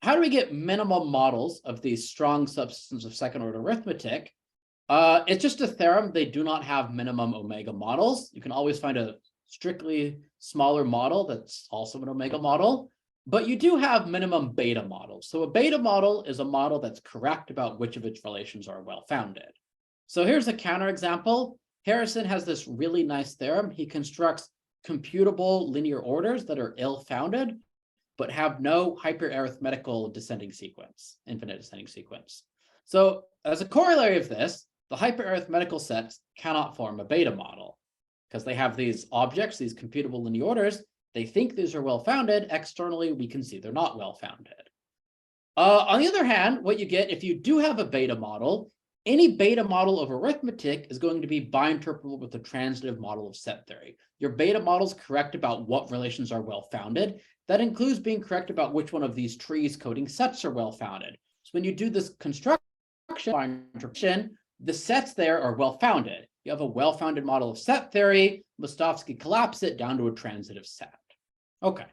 how do we get minimum models of these strong subsystems of second order arithmetic? It's just a theorem. They do not have minimum omega models. You can always find a strictly smaller model that's also an omega model, but you do have minimum beta models. So a beta model is a model that's correct about which of its relations are well-founded. So here's a counterexample. Harrison has this really nice theorem. He constructs computable linear orders that are ill-founded, but have no hyperarithmetical descending sequence, infinite descending sequence. So as a corollary of this, the hyperarithmetical sets cannot form a beta model because they have these objects, these computable linear orders. They think these are well-founded. Externally, we can see they're not well-founded. On the other hand, what you get if you do have a beta model, any beta model of arithmetic is going to be bi-interpretable with the transitive model of set theory. Your beta model is correct about what relations are well-founded. That includes being correct about which one of these trees coding sets are well-founded. So when you do this construction bi-interpretation, the sets there are well-founded. You have a well-founded model of set theory. Mostovsky collapses it down to a transitive set. Okay,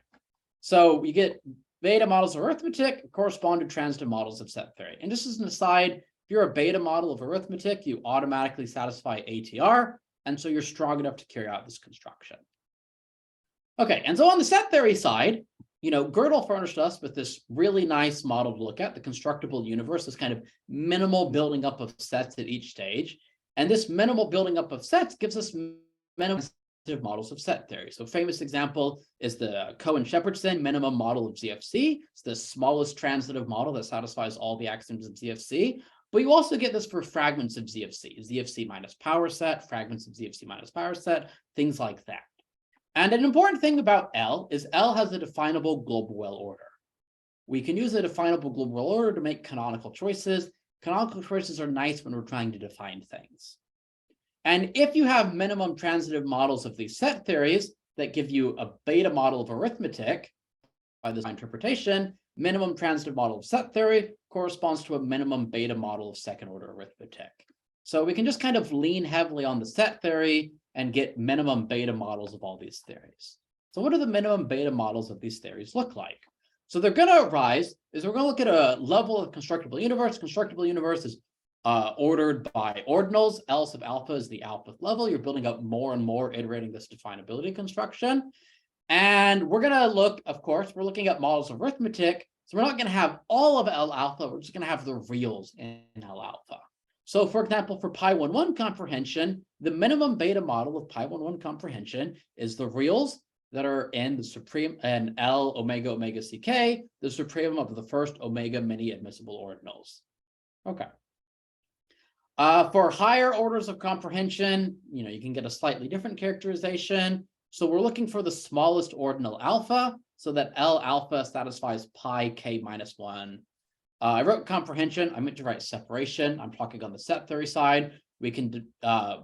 so you get beta models of arithmetic correspond to transitive models of set theory. And just as an aside, if you're a beta model of arithmetic, you automatically satisfy ATR, and so you're strong enough to carry out this construction. Okay, and so on the set theory side, Gödel furnished us with this really nice model to look at, the constructible universe, this kind of minimal building up of sets at each stage. And this minimal building up of sets gives us minimum models of set theory. So famous example is the Cohen-Shepardson minimum model of ZFC. It's the smallest transitive model that satisfies all the axioms of ZFC. But you also get this for fragments of ZFC, ZFC minus power set, fragments of ZFC minus power set, things like that. And an important thing about L is L has a definable global well order. We can use a definable global well order to make canonical choices. Canonical choices are nice when we're trying to define things. And if you have minimum transitive models of these set theories that give you a beta model of arithmetic by this interpretation, minimum transitive model of set theory corresponds to a minimum beta model of second order arithmetic. So we can just kind of lean heavily on the set theory and get minimum beta models of all these theories. So what do the minimum beta models of these theories look like? So they're going to arise is we're going to look at a level of constructible universe. Constructible universe is ordered by ordinals. L sub alpha is the alpha level. You're building up more and more, iterating this definability construction. And we're going to look, of course, we're looking at models of arithmetic. So we're not going to have all of L alpha. We're just going to have the reals in L alpha. So for example, for pi11 comprehension, the minimum beta model of pi11 comprehension is the reals that are in the supreme and L omega omega ck, the supremum of the first omega many admissible ordinals. Okay. For higher orders of comprehension, you can get a slightly different characterization. So we're looking for the smallest ordinal alpha, so that L alpha satisfies pi k minus 1. I wrote comprehension. I meant to write separation. I'm talking on the set theory side. We can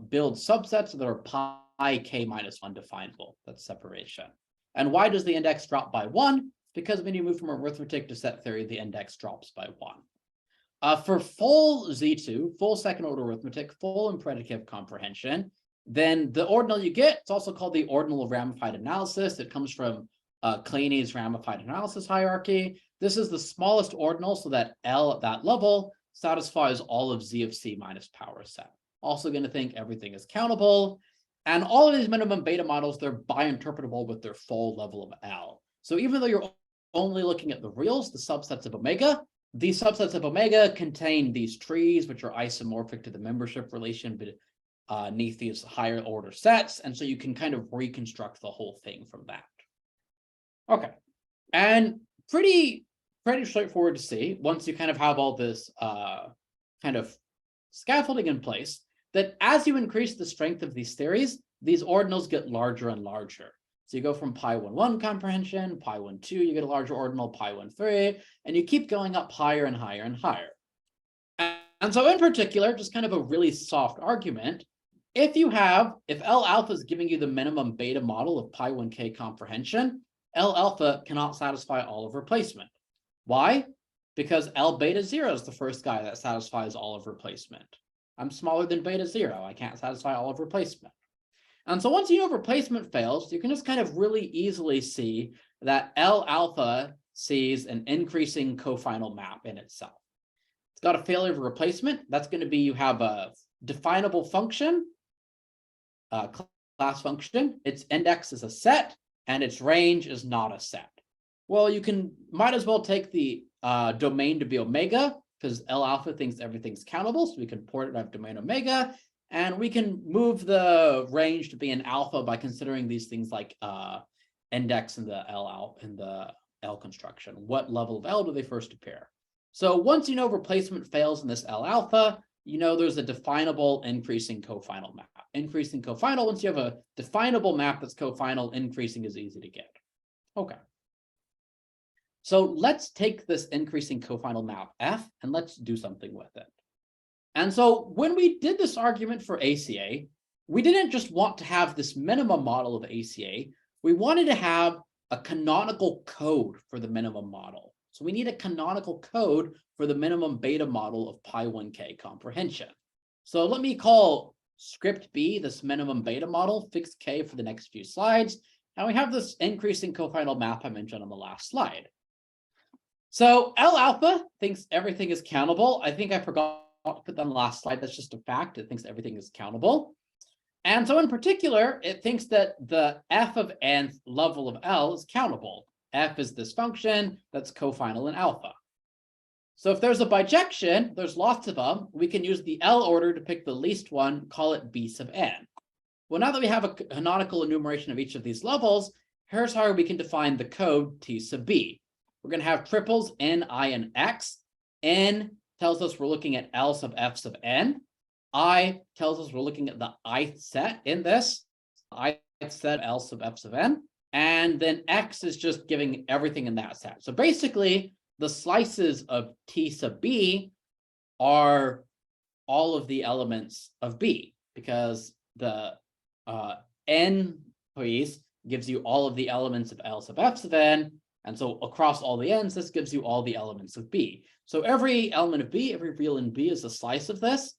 build subsets that are pi k minus 1 definable. That's separation. And why does the index drop by 1? Because when you move from arithmetic to set theory, the index drops by 1. For full Z2, full second order arithmetic, full imperative comprehension, then the ordinal you get, it's also called the ordinal of ramified analysis. It comes from Kleini's ramified analysis hierarchy. This is the smallest ordinal, so that L at that level satisfies all of Z of C minus power set. Also going to think everything is countable. And all of these minimum beta models, they're bi-interpretable with their full level of L. So even though you're only looking at the reals, the subsets of omega, these subsets of omega contain these trees, which are isomorphic to the membership relation beneath these higher order sets. And so you can kind of reconstruct the whole thing from that. Okay. And pretty straightforward to see once you kind of have all this kind of scaffolding in place, that as you increase the strength of these theories, these ordinals get larger and larger. So you go from pi11 comprehension, pi12, you get a larger ordinal, pi13, and you keep going up higher and higher and higher. And so in particular, just kind of a really soft argument, if L alpha is giving you the minimum beta model of pi1k comprehension, L alpha cannot satisfy all of replacement. Why? Because L beta 0 is the first guy that satisfies all of replacement. I'm smaller than beta 0. I can't satisfy all of replacement. And so once you know replacement fails, you can just kind of really easily see that L alpha sees an increasing cofinal map in itself. It's got a failure of replacement. That's going to be you have a definable function, class function. Its index is a set, and its range is not a set. Well, might as well take the domain to be omega, because L alpha thinks everything's countable, so we can port it out of domain omega, and we can move the range to be an alpha by considering these things like index in the L construction. What level of L do they first appear? So once you know replacement fails in this L alpha, you know there's a definable increasing cofinal map. Increasing cofinal, once you have a definable map that's cofinal, increasing is easy to get. Okay. So let's take this increasing cofinal map F and let's do something with it. And so when we did this argument for ACA, we didn't just want to have this minimum model of ACA. We wanted to have a canonical code for the minimum model. So we need a canonical code for the minimum beta model of pi1k comprehension. So let me call script B this minimum beta model, fix k for the next few slides. And we have this increasing cofinal map I mentioned on the last slide. So L alpha thinks everything is countable. I think I forgot to put that on the last slide. That's just a fact. It thinks everything is countable. And so in particular, it thinks that the f of nth level of L is countable. F is this function that's cofinal in alpha. So if there's a bijection, there's lots of them, we can use the L order to pick the least one, call it B sub n. Well, now that we have a canonical enumeration of each of these levels, here's how we can define the code T sub B. We're going to have triples n, I, and x. N tells us we're looking at L sub f sub n. I tells us we're looking at the ith set in this. Ith set L sub f sub n. And then x is just giving everything in that set. So basically, the slices of T sub B are all of the elements of B, because the n piece gives you all of the elements of L sub f sub n, And so across all the n's, this gives you all the elements of B. So every element of B, every real in B is a slice of this.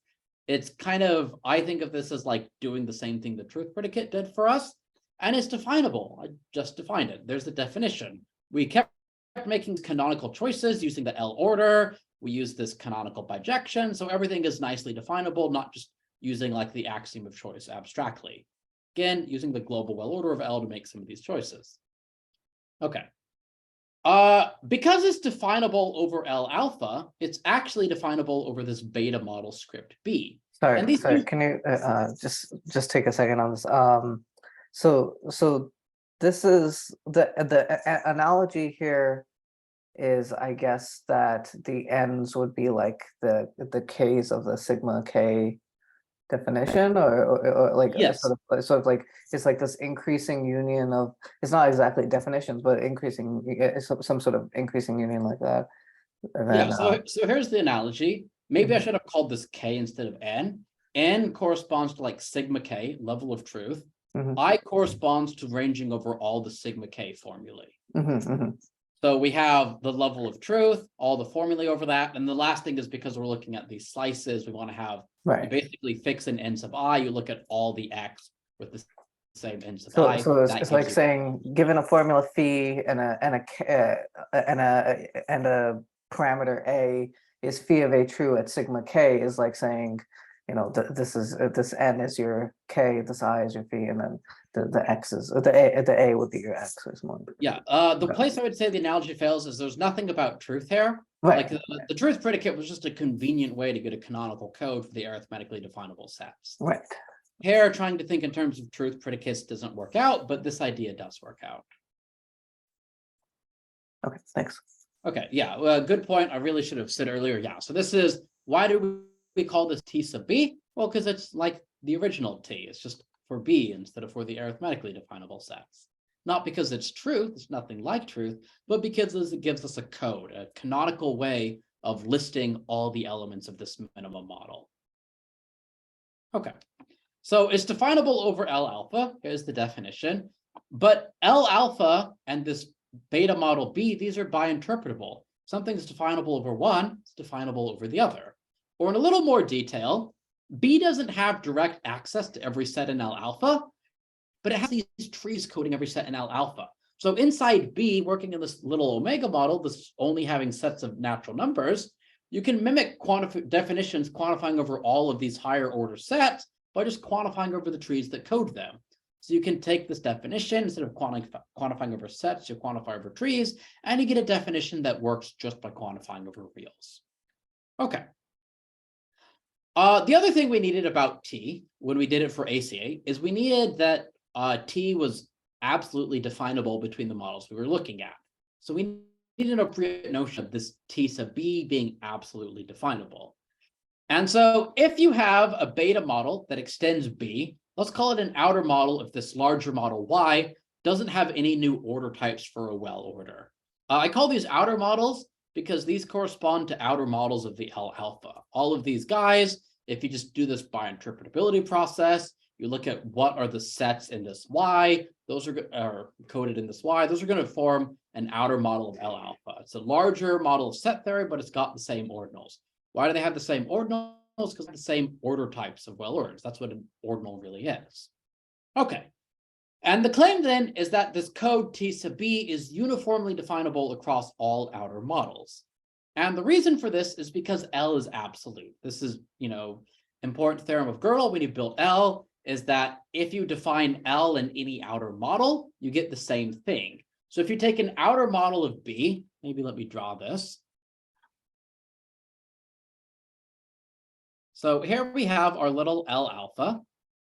It's kind of, I think of this as like doing the same thing the truth predicate did for us. And it's definable. I just defined it. There's the definition. We kept making canonical choices using the L order. We use this canonical bijection. So everything is nicely definable, not just using like the axiom of choice abstractly. Again, using the global well order of L to make some of these choices. Okay. Because it's definable over L alpha, it's actually definable over this beta model script B. Sorry, can you just take a second on this? So this is the analogy here is, I guess, that the n's would be like the k's of the sigma k definition, or like yes. sort of like it's like this increasing union of, it's not exactly definitions, but increasing some sort of increasing union like that. And then, yeah, so here's the analogy. Maybe I should have called this k instead of n. N corresponds to like sigma k, level of truth. I corresponds to ranging over all the sigma k formulae. So we have the level of truth, all the formulae over that. And the last thing is, because we're looking at these slices, we want to have, you basically fix an n sub I, you look at all the x with the same n sub I. So it's like saying, given a formula phi and a parameter a, is phi of a true at sigma k, is like saying, you know, this n is your k, this I is your phi, and then the x is the a would be your x or something. Yeah, the place I would say the analogy fails is there's nothing about truth here. Like the truth predicate was just a convenient way to get a canonical code for the arithmetically definable sets. Right. Here, trying to think in terms of truth predicates doesn't work out, but this idea does work out. Okay, thanks. Okay, yeah, well, good point. I really should have said earlier. Yeah, so this is, why do we call this T sub B? Well, because it's like the original T. It's just for B instead of for the arithmetically definable sets. Not because it's truth, it's nothing like truth, but because it gives us a code, a canonical way of listing all the elements of this minimum model. Okay, so it's definable over L alpha. Here's the definition. But L alpha and this beta model B, these are bi-interpretable. Something's definable over one, it's definable over the other. Or in a little more detail, B doesn't have direct access to every set in L alpha, but it has these trees coding every set in L alpha. So inside B, working in this little omega model, this only having sets of natural numbers, you can mimic definitions quantifying over all of these higher order sets by just quantifying over the trees that code them. So you can take this definition, instead of quantifying over sets, you quantify over trees, and you get a definition that works just by quantifying over reals. Okay. The other thing we needed about T, when we did it for ACA, is we needed that T was absolutely definable between the models we were looking at. So we needed an appropriate notion of this T sub B being absolutely definable. And so if you have a beta model that extends B, let's call it an outer model if this larger model Y doesn't have any new order types for a well order. I call these outer models because these correspond to outer models of the L alpha. All of these guys, if you just do this by interpretability process, you look at what are the sets in this Y, those are coded in this Y, those are going to form an outer model of L alpha. It's a larger model of set theory, but it's got the same ordinals. Why do they have the same ordinals? Because they're the same order types of well orders. That's what an ordinal really is. Okay. And the claim then is that this code T sub B is uniformly definable across all outer models. And the reason for this is because L is absolute. This is, you know, important theorem of Gödel when you build L, is that if you define L in any outer model, you get the same thing. So if you take an outer model of B, maybe let me draw this. So here we have our little L alpha.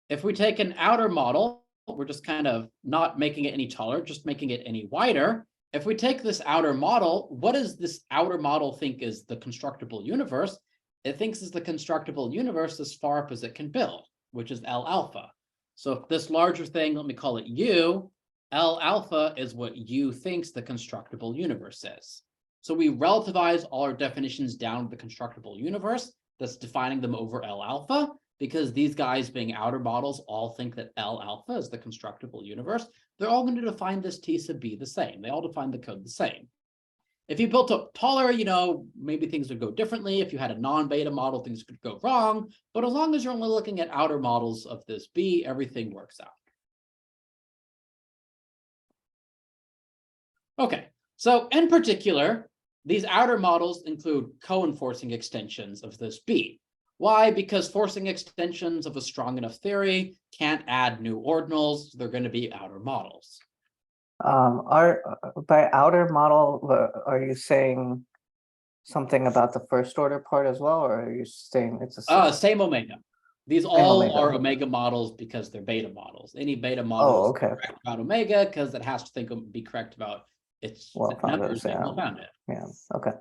If we take an outer model, we're just kind of not making it any taller, just making it any wider. If we take this outer model, what does this outer model think is the constructible universe? It thinks is the constructible universe as far up as it can build, which is L alpha. So if this larger thing, let me call it U, L alpha is what U thinks the constructible universe is. So we relativize all our definitions down to the constructible universe that's defining them over L alpha, because these guys being outer models all think that L alpha is the constructible universe, they're all going to define this T sub B the same. They all define the code the same. If you built up taller, maybe things would go differently. If you had a non-beta model, things could go wrong. But as long as you're only looking at outer models of this B, everything works out. Okay, so in particular, these outer models include co-enforcing extensions of this B. Why? Because forcing extensions of a strong enough theory can't add new ordinals. They're going to be outer models. By outer model, are you saying something about the first order part as well, or are you saying it's a Same omega. These all are omega models because they're beta models. Any beta model is correct about omega because it has to be correct about its numbers being well-founded. Yeah. Okay.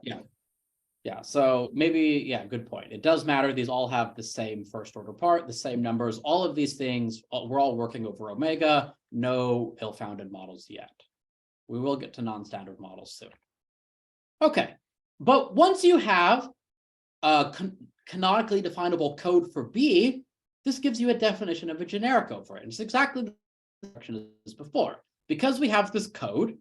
Yeah, so maybe, good point. It does matter. These all have the same first order part, the same numbers. All of these things, we're all working over omega, no ill-founded models yet. We will get to non-standard models soon. Okay, but once you have a canonically definable code for B, this gives you a definition of a generic over it. It's exactly the direction as before. Because we have this code,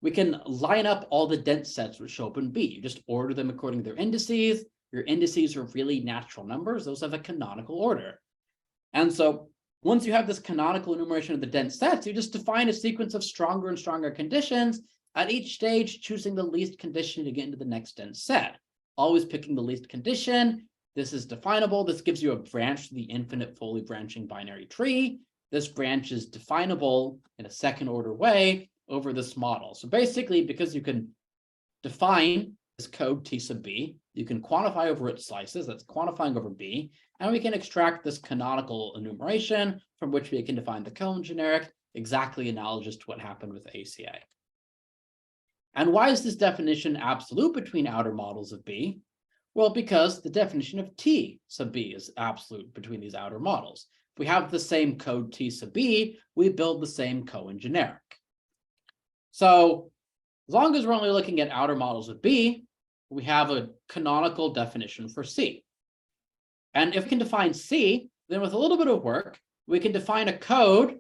we can line up all the dense sets which show up in B. You just order them according to their indices. Your indices are really natural numbers. Those have a canonical order. And so once you have this canonical enumeration of the dense sets, you just define a sequence of stronger and stronger conditions at each stage, choosing the least condition to get into the next dense set. Always picking the least condition. This is definable. This gives you a branch to the infinite fully branching binary tree. This branch is definable in a second order way over this model. So basically, because you can define this code T sub B, you can quantify over its slices, that's quantifying over B, and we can extract this canonical enumeration from which we can define the cone generic, exactly analogous to what happened with ACA. And why is this definition absolute between outer models of B? Well, because the definition of T sub B is absolute between these outer models. If we have the same code T sub B, we build the same cone generic. So as long as we're only looking at outer models of B, we have a canonical definition for C. And if we can define C, then with a little bit of work, we can define a code.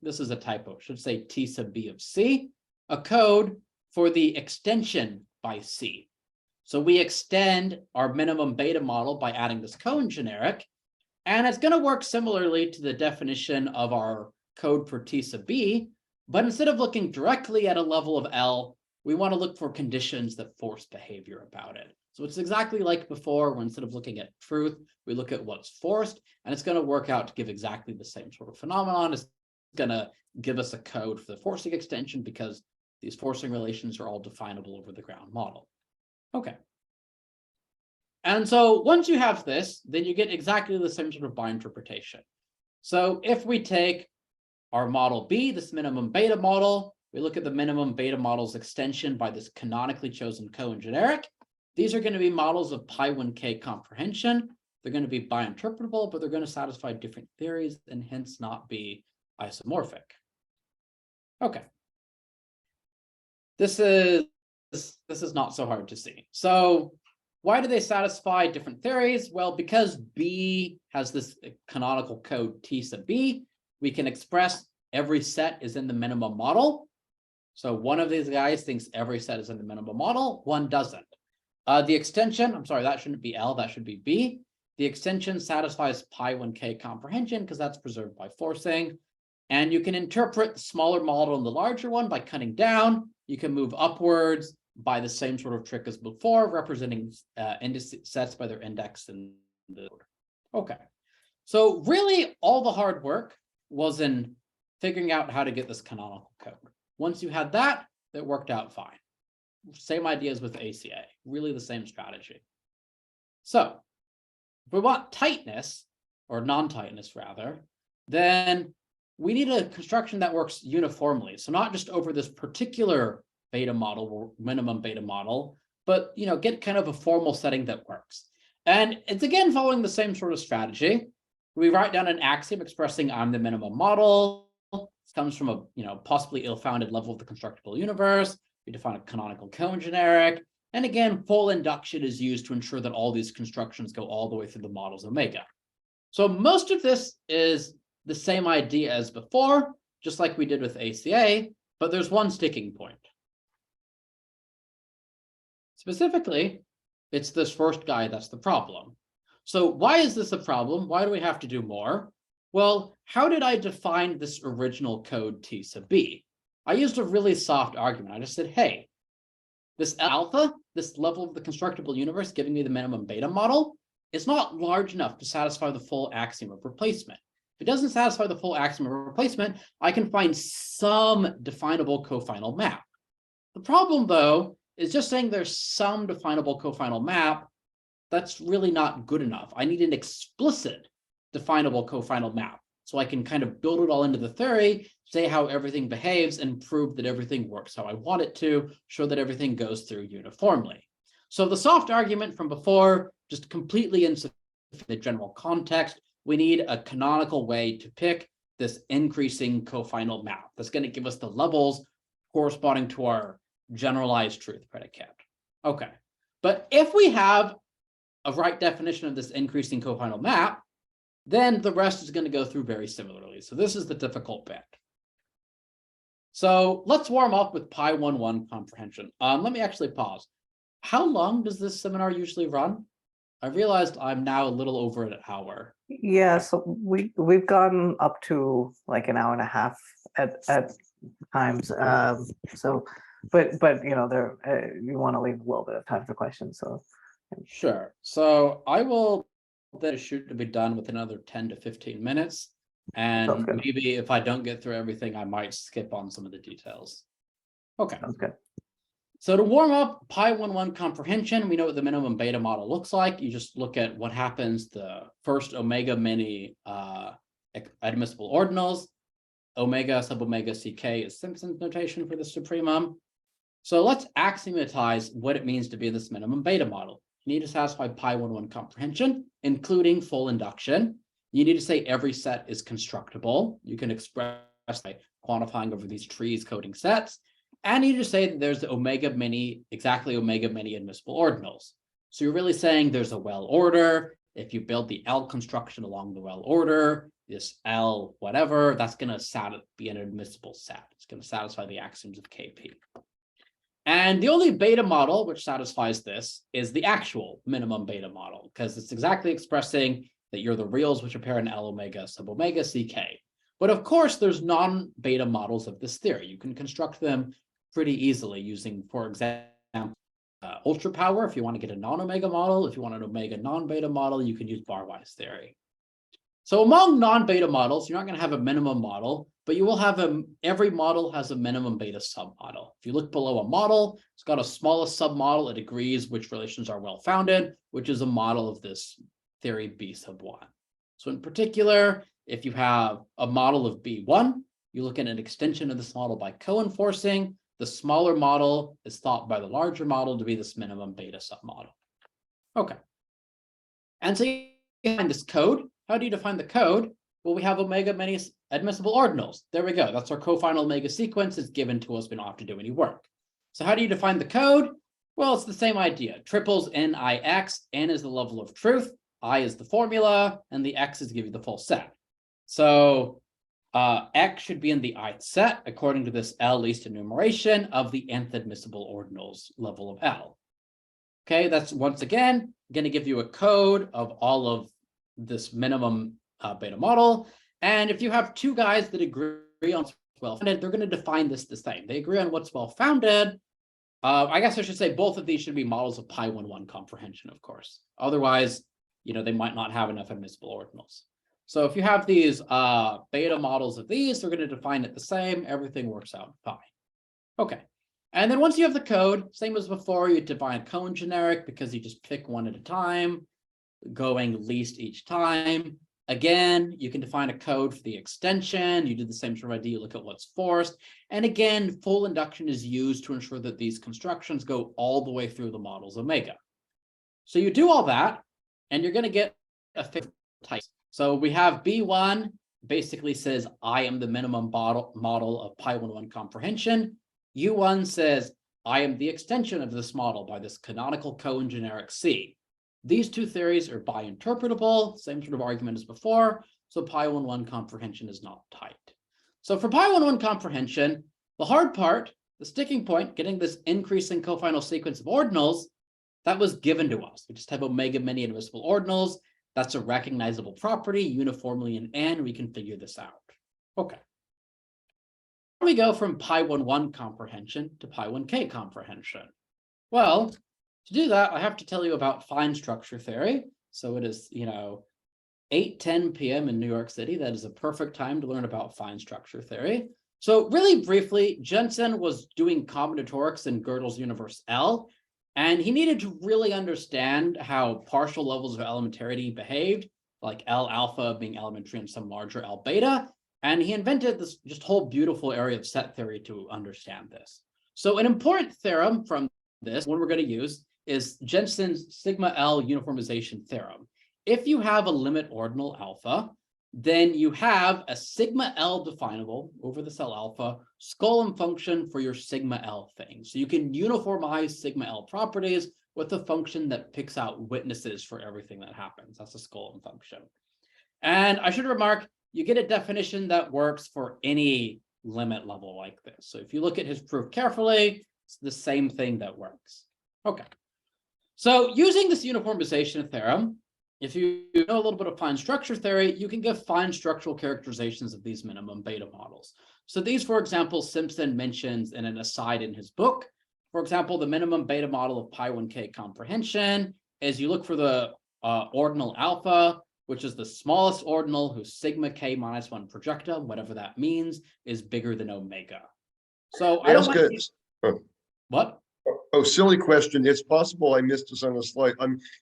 This is a typo, I should say T sub B of C, a code for the extension by C. So we extend our minimum beta model by adding this cone generic, and it's going to work similarly to the definition of our code for T sub B. But instead of looking directly at a level of L, we want to look for conditions that force behavior about it. So it's exactly like before, where instead of looking at truth, we look at what's forced, and it's going to work out to give exactly the same sort of phenomenon. It's going to give us a code for the forcing extension because these forcing relations are all definable over the ground model. Okay. And so once you have this, then you get exactly the same sort of by interpretation. So if we take our model B, this minimum beta model, we look at the minimum beta model's extension by this canonically chosen cone generic. These are going to be models of pi1k comprehension. They're going to be bi-interpretable, but they're going to satisfy different theories and hence not be isomorphic. Okay. This is not so hard to see. So why do they satisfy different theories? Well, because B has this canonical code T sub B, we can express every set is in the minimum model. So one of these guys thinks every set is in the minimum model, one doesn't. The extension, I'm sorry, that shouldn't be L, that should be B. The extension satisfies pi1k comprehension because that's preserved by forcing. And you can interpret the smaller model and the larger one by cutting down. You can move upwards by the same sort of trick as before, representing sets by their index in the order. Okay. So really all the hard work was in figuring out how to get this canonical code. Once you had that, it worked out fine. Same ideas with ACA, really the same strategy. So if we want tightness, or non-tightness rather, then we need a construction that works uniformly. So not just over this particular beta model or minimum beta model, but get kind of a formal setting that works. And it's again following the same sort of strategy. We write down an axiom expressing I'm the minimum model. This comes from a possibly ill-founded level of the constructible universe. We define a canonical cone generic. And again, full induction is used to ensure that all these constructions go all the way through the model's omega. So most of this is the same idea as before, just like we did with ACA, but there's one sticking point. Specifically, it's this first guy that's the problem. So why is this a problem? Why do we have to do more? Well, how did I define this original code T sub B? I used a really soft argument. I just said, hey, this alpha, this level of the constructible universe giving me the minimum beta model, is not large enough to satisfy the full axiom of replacement. If it doesn't satisfy the full axiom of replacement, I can find some definable cofinal map. The problem, though, is just saying there's some definable cofinal map. That's really not good enough. I need an explicit definable cofinal map, so I can kind of build it all into the theory, say how everything behaves, and prove that everything works how I want it to, show that everything goes through uniformly. So the soft argument from before, just completely insufficient in the general context. We need a canonical way to pick this increasing cofinal map that's going to give us the levels corresponding to our generalized truth predicate. Okay, but if we have a right definition of this increasing cofinal map, then the rest is going to go through very similarly. So this is the difficult bit. So let's warm up with Pi 1-1 comprehension. Let me actually pause. How long does this seminar usually run? I realized I'm now a little over an hour. Yeah, so we've gone up to like an hour and a half at times. So, but you know, there you want to leave a little bit of time for questions. So sure. So I will let it shoot to be done with another 10 to 15 minutes. And maybe if I don't get through everything, I might skip on some of the details. Okay. Sounds good. So to warm up Pi 1-1 comprehension, we know what the minimum beta model looks like. You just look at what happens the first omega many admissible ordinals. Omega sub omega ck is Simpson's notation for the supremum. So let's axiomatize what it means to be this minimum beta model. You need to satisfy Pi 1-1 comprehension, including full induction. You need to say every set is constructible. You can express by quantifying over these trees coding sets. And you just say that there's the omega many, exactly omega many admissible ordinals. So you're really saying there's a well order. If you build the L construction along the well order, this L whatever, that's going to be an admissible set. It's going to satisfy the axioms of KP. And the only beta model which satisfies this is the actual minimum beta model, because it's exactly expressing that you're the reals which appear in L omega sub omega ck. But of course, there's non-beta models of this theory. You can construct them pretty easily using, for example, ultra power. If you want to get a non-omega model, if you want an omega non-beta model, you can use barwise theory. So among non-beta models, you're not going to have a minimum model, but you will have every model has a minimum beta submodel. If you look below a model, it's got a smallest submodel. It agrees which relations are well-founded, which is a model of this theory B sub 1. So in particular, if you have a model of B1, you look at an extension of this model by co-enforcing. The smaller model is thought by the larger model to be this minimum beta submodel. Okay. And so you define this code. How do you define the code? Well, we have omega many admissible ordinals. There we go. That's our cofinal omega sequence. It's given to us. We don't have to do any work. So how do you define the code? Well, it's the same idea. Triples NIX. N is the level of truth. I is the formula. And the X is to give you the full set. So X should be in the ith set according to this L least enumeration of the nth admissible ordinals level of L. Okay, that's once again going to give you a code of all of this minimum beta model. And if you have two guys that agree on what's well-founded, they're going to define this the same. They agree on what's well-founded. I guess I should say both of these should be models of Pi 1-1 comprehension, of course. Otherwise, you know, they might not have enough admissible ordinals. So if you have these beta models of these, they're going to define it the same. Everything works out fine. Okay. And then once you have the code, same as before, you define cone generic because you just pick one at a time, going least each time. Again, you can define a code for the extension. You do the same sort of idea. You look at what's forced. And again, full induction is used to ensure that these constructions go all the way through the models omega. So you do all that, and you're going to get a fixed type. So we have B1 basically says, I am the minimum model of Pi 1-1 comprehension. U1 says, I am the extension of this model by this canonical cone generic C. These two theories are bi-interpretable, same sort of argument as before, so pi 1-1 comprehension is not tight. So for pi 1-1 comprehension, the hard part, the sticking point, getting this increasing cofinal sequence of ordinals, that was given to us. We just have omega many indivisible ordinals. That's a recognizable property uniformly in N. We can figure this out. Okay. We go from pi 1-1 comprehension to pi 1k comprehension. Well, to do that, I have to tell you about fine structure theory. So it is, 8:10 p.m. in New York City. That is a perfect time to learn about fine structure theory. So really briefly, Jensen was doing combinatorics in Gödel's universe L, and he needed to really understand how partial levels of elementarity behaved, like L alpha being elementary and some larger L beta. And he invented this just whole beautiful area of set theory to understand this. So an important theorem from this, one we're going to use, is Jensen's sigma L uniformization theorem. If you have a limit ordinal alpha, then you have a sigma L definable over the cell alpha Skolem function for your sigma L thing. So you can uniformize sigma L properties with a function that picks out witnesses for everything that happens. That's a Skolem function. And I should remark, you get a definition that works for any limit level like this. So if you look at his proof carefully, it's the same thing that works. Okay. So using this uniformization theorem, if you know a little bit of fine structure theory, you can give fine structural characterizations of these minimum beta models. So these, for example, Simpson mentions in an aside in his book. For example, the minimum beta model of pi 1k comprehension is you look for the ordinal alpha, which is the smallest ordinal whose sigma k minus 1 projecta, whatever that means, is bigger than omega. So I don't want to... What? Oh, silly question. It's possible I missed this on the slide.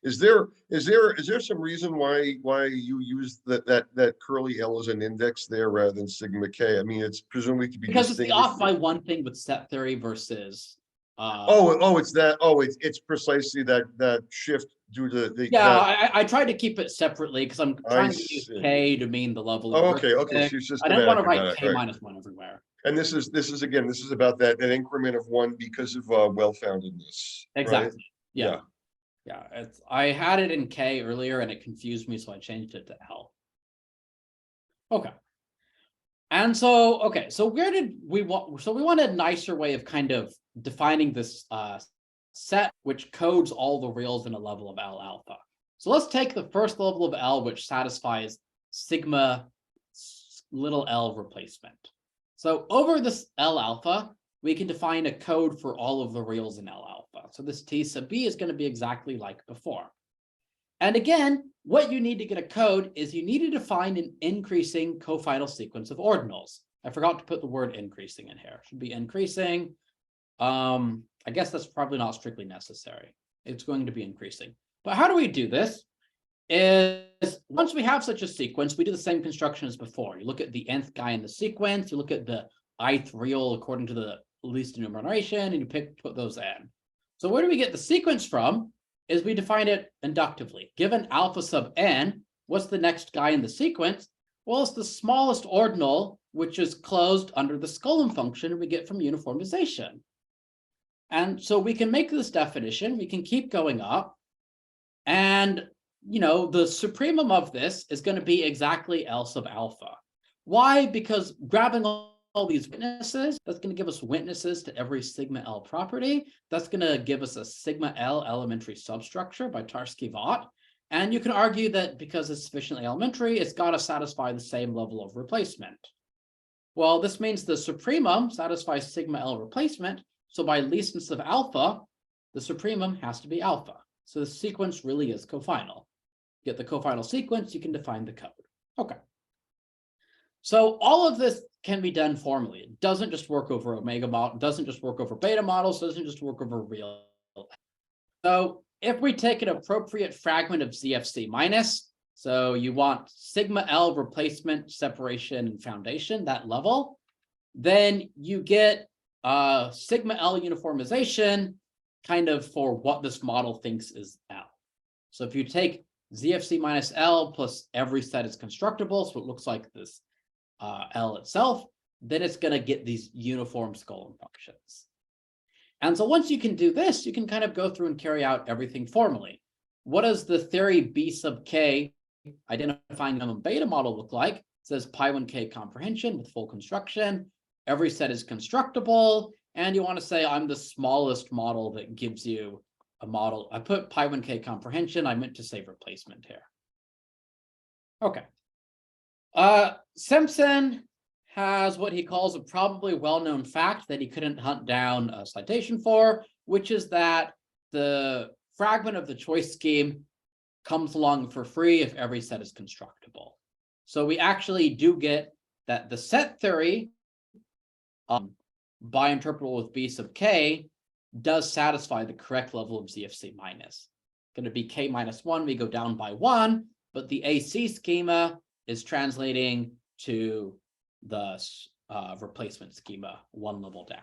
Is there some reason why you use that curly L as an index there rather than sigma k? I mean, it's presumably to be because it's the off by one thing with set theory versus. It's precisely that shift due to the. Yeah, I tried to keep it separately because I'm trying to use k to mean the level. Oh, okay. So I didn't want to write k minus 1 everywhere. And this is about that increment of 1 because of well-foundedness. Exactly. Right? Yeah. I had it in k earlier and it confused me, so I changed it to L. Okay. And so where did we want? So we wanted a nicer way of kind of defining this set, which codes all the reals in a level of L alpha. So let's take the first level of L, which satisfies sigma little L replacement. So over this L alpha, we can define a code for all of the reals in L alpha. So this T sub B is going to be exactly like before. And again, what you need to get a code is you need to define an increasing cofinal sequence of ordinals. I forgot to put the word increasing in here. It should be increasing. I guess that's probably not strictly necessary. It's going to be increasing. But how do we do this? Is once we have such a sequence, we do the same construction as before. You look at the nth guy in the sequence, you look at the ith real according to the least enumeration, and you put those in. So where do we get the sequence from? Is we define it inductively. Given alpha sub n, what's the next guy in the sequence? Well, it's the smallest ordinal, which is closed under the Skolem function we get from uniformization. And so we can make this definition, we can keep going up, and the supremum of this is going to be exactly L sub alpha. Why? Because grabbing all these witnesses, that's going to give us witnesses to every sigma L property. That's going to give us a sigma L elementary substructure by Tarski-Vought. And you can argue that because it's sufficiently elementary, it's got to satisfy the same level of replacement. Well, this means the supremum satisfies sigma L replacement. So by leastness of alpha, the supremum has to be alpha. So the sequence really is cofinal. Get the cofinal sequence, you can define the code. Okay. So all of this can be done formally. It doesn't just work over omega model, doesn't just work over beta models, doesn't just work over real. So if we take an appropriate fragment of ZFC minus, so you want sigma L replacement, separation, and foundation, that level, then you get sigma L uniformization kind of for what this model thinks is L. So if you take ZFC minus L plus every set is constructible, so it looks like this L itself, then it's going to get these uniform Skolem functions. And so once you can do this, you can kind of go through and carry out everything formally. what does the theory B sub k identifying minimum beta model look like? It says pi1k comprehension with full construction. Every set is constructible. And you want to say, I'm the smallest model that gives you a model. I put pi1k comprehension. I meant to say replacement here. Okay. Simpson has what he calls a probably well-known fact that he couldn't hunt down a citation for, which is that the fragment of the choice scheme comes along for free if every set is constructible. So we actually do get that the set theory by interpretable with B sub k does satisfy the correct level of ZFC minus. Going to be k minus 1, we go down by 1, but the AC schema is translating to the replacement schema 1 level down.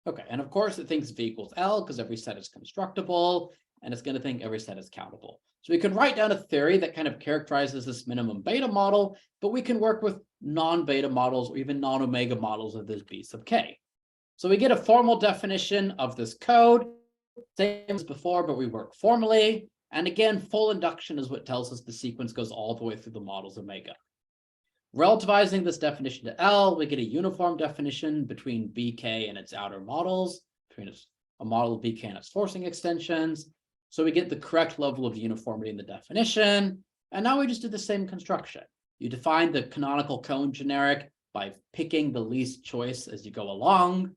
Okay, and of course it thinks V equals L because every set is constructible, and it's going to think every set is countable. So we can write down a theory that kind of characterizes this minimum beta model, but we can work with non-beta models or even non-omega models of this B sub k. So we get a formal definition of this code, same as before, but we work formally. And again, full induction is what tells us the sequence goes all the way through the model's omega. Relativizing this definition to L, we get a uniform definition between BK and its outer models, between a model of BK and its forcing extensions. So we get the correct level of uniformity in the definition. And now we just do the same construction. You define the canonical cone generic by picking the least choice as you go along.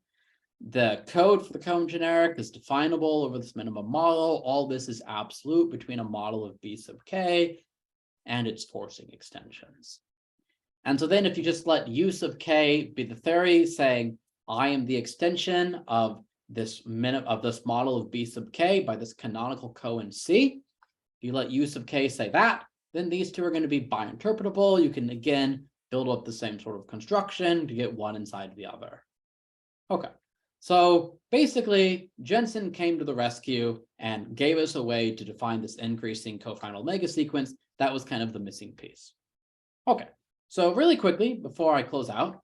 The code for the cone generic is definable over this minimum model. All this is absolute between a model of B sub k and its forcing extensions. And so then if you just let U sub k be the theory saying, I am the extension of this model of B sub k by this canonical cone C. If you let U sub k say that, then these two are going to be bi-interpretable. You can again build up the same sort of construction to get one inside the other. Okay, so basically Jensen came to the rescue and gave us a way to define this increasing cofine omega sequence. That was kind of the missing piece. Okay, so really quickly before I close out,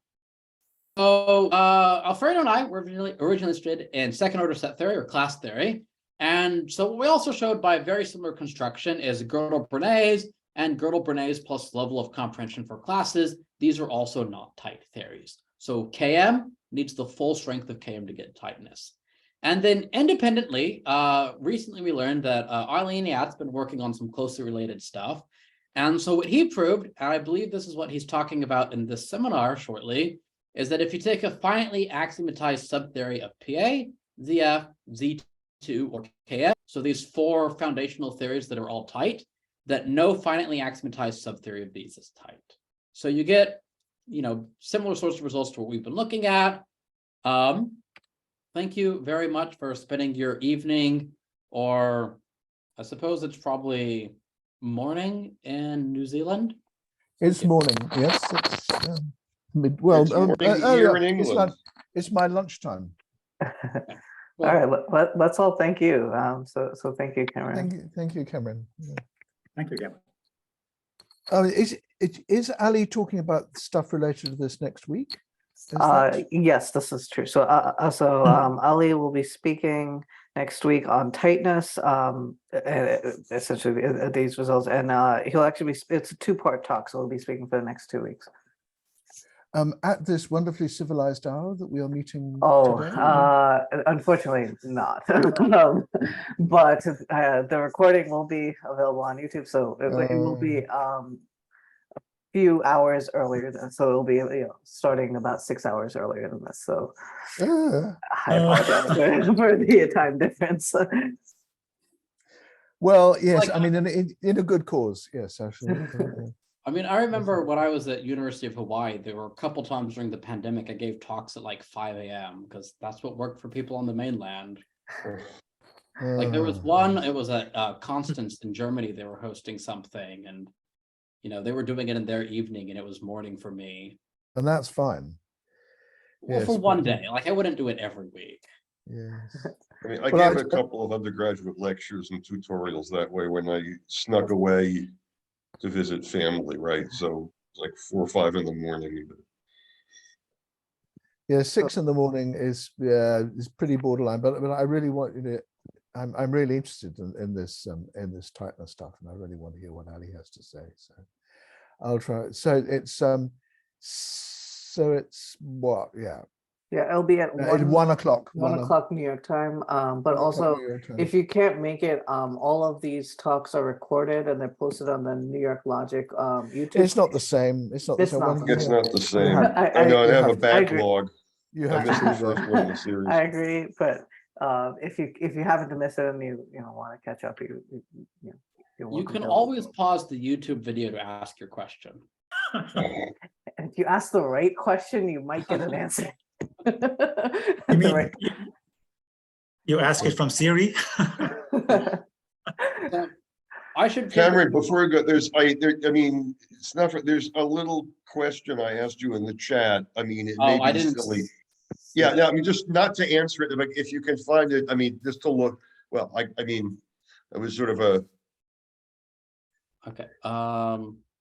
so Alfredo and I were originally interested in second order set theory or class theory. And so what we also showed by a very similar construction is Gödel-Bernays and Gödel-Bernays plus level of comprehension for classes. These are also not tight theories. So KM needs the full strength of KM to get tightness. And then independently, recently we learned that Arlene Yatt's been working on some closely related stuff. And so what he proved, and I believe this is what he's talking about in this seminar shortly, is that if you take a finitely axiomatized subtheory of PA, ZF, Z2, or KF, so these four foundational theories that are all tight, that no finitely axiomatized subtheory of these is tight. So you get, similar sorts of results to what we've been looking at. Thank you very much for spending your evening, or I suppose it's probably morning in New Zealand. It's morning, yes. It's, It's morning here in England. It's my lunchtime. All right, let's all thank you. So thank you, Kameryn. Thank you, Kameryn. Yeah. Thank you, Cameron. Is Ali talking about stuff related to this next week? Yes, this is true. So Ali will be speaking next week on tightness, essentially these results, and he'll actually be, it's a two-part talk, so he'll be speaking for the next 2 weeks. At this wonderfully civilized hour that we are meeting today? Unfortunately not. But the recording will be available on YouTube, so it will be a few hours earlier so it'll be starting about 6 hours earlier than this. So I apologize for the time difference. Well, yes, I mean, in a good cause, yes, actually. I mean, I remember when I was at University of Hawaii, there were a couple times during the pandemic, I gave talks at like 5 a.m. because that's what worked for people on the mainland. Like there was one, it was at Constance in Germany, they were hosting something and, they were doing it in their evening and it was morning for me. And that's fine. Well, for one day, like I wouldn't do it every week. Yes. I mean, I gave a couple of undergraduate lectures and tutorials that way when I snuck away to visit family, right? So like 4 or 5 in the morning. Yeah, 6 in the morning is pretty borderline, but I really want you to I'm really interested in this tightness stuff, and I really want to hear what Ali has to say. So I'll try. So it's what? Yeah. Yeah, it'll be at 1 o'clock. 1 o'clock New York time. But 1 o'clock also, New York time. if you can't make it, all of these talks are recorded and they're posted on the New York Logic YouTube. It's not the same. It's not the It's same. not. It's not the same. have- I know, I have a have- I agree. backlog. You I have missed to the do first that. one in the series. I agree, but if you happen to miss it and you want to catch up, you're You welcome can to. always pause the YouTube video to ask your question. If you ask the right question, you might get an answer. You The mean right- you ask it from Siri? So, I should. Kameryn, before we go, I mean, it's not, there's a little question I asked you in the chat. I mean, it may I be didn't. silly. Yeah, no, I mean, just not to answer it, but if you can find it, I mean, just to look, well, I mean, it was sort of a, Okay.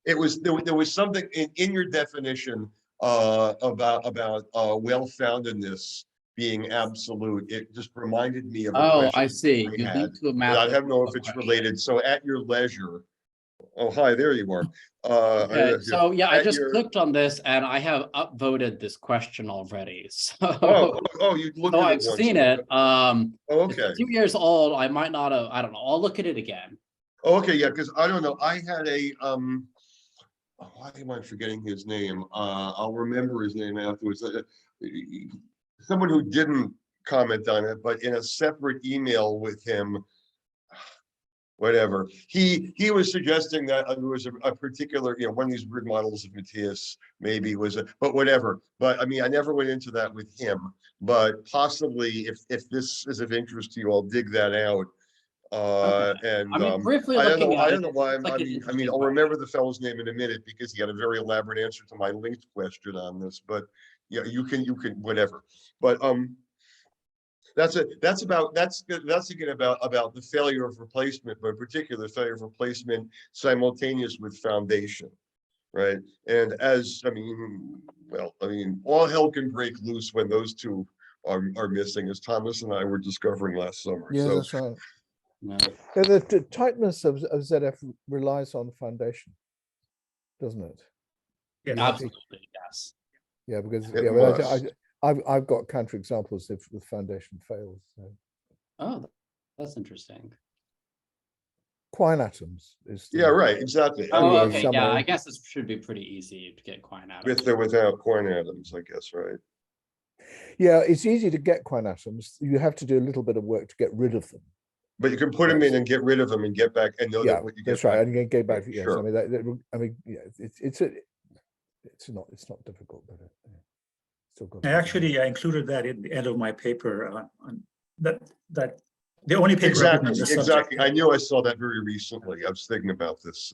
it was, there was something in your definition about well-foundedness being absolute. It just reminded me of a Oh, question I see. I You had, lead to a but math. I don't know if it's related. So at your leisure. Oh, hi, there you are. Okay, so yeah, I at just your- clicked on this and I have upvoted this question already. So, you looked so at I've it once. seen it. Oh, It's okay. 2 years old. I might not have. I don't know. I'll look at it again. Okay, yeah, because I don't know. I had a why am I forgetting his name? I'll remember his name afterwards. Someone who didn't comment on it, but in a separate email with him, whatever, he was suggesting that there was a particular, one of these weird models of Matthias maybe was but whatever. But I mean, I never went into that with him, but possibly if this is of interest to you, I'll dig that out. And I mean, briefly I don't looking know. at I it, don't know why. it looks like an I mean, interesting I'll question. remember the fellow's name in a minute because he had a very elaborate answer to my linked question on this. But yeah, you can whatever. But that's again about the failure of replacement, but in particular failure of replacement simultaneous with foundation, right? And as I mean, all hell can break loose when those two are missing, as Thomas and I were discovering last summer. Yeah, So that's right. No. The tightness of ZF relies on foundation, doesn't it? Yeah, Absolutely, yes. Yeah, because It well, must. I've got counterexamples if the foundation fails. So. Oh, that's interesting. Quine atoms is yeah, right, exactly. I Oh, mean, okay. Yeah, summary. I guess this should be pretty easy to get quine out of. with or without coin atoms, I guess, right? Yeah, it's easy to get quine atoms. You have to do a little bit of work to get rid of them. But you can put them in and get rid of them and get back and know Yeah, that what you get that's right. back. And you get back. Right, Yes, sure. I mean, yeah, it's not difficult, but still got. Actually, I included that in the end of my paper on that the only paper written on Exactly, this subject. exactly. I knew I saw that very recently. I was thinking about this.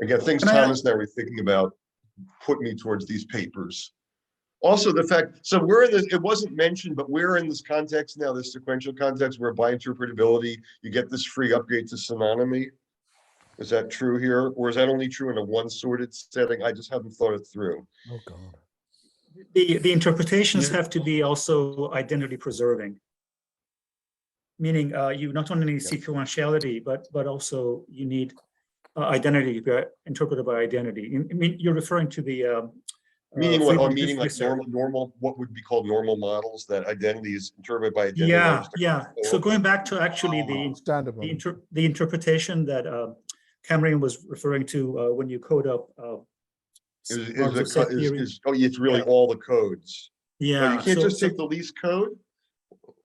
Again, things And Thomas and I were thinking about put me towards these papers. Also, the fact, so we're in this, it wasn't mentioned, but we're in this context now, this sequential context where by interpretability, you get this free upgrade to synonymy. Is that true here? Or is that only true in a one sorted setting? I just haven't thought it through. Oh God. The interpretations have to be also identity preserving. Meaning you not only need sequentiality, but also you need identity to be interpreted by identity. I mean, you're referring to the Meaning what? Friedman Meaning like research. normal, what would be called normal models that identity is interpreted by identity. Yeah, yeah. So going back to actually Standard one. the interpretation that Kameryn was referring to when you code up. It's really all the codes. Yeah. No, you can't just take the least code.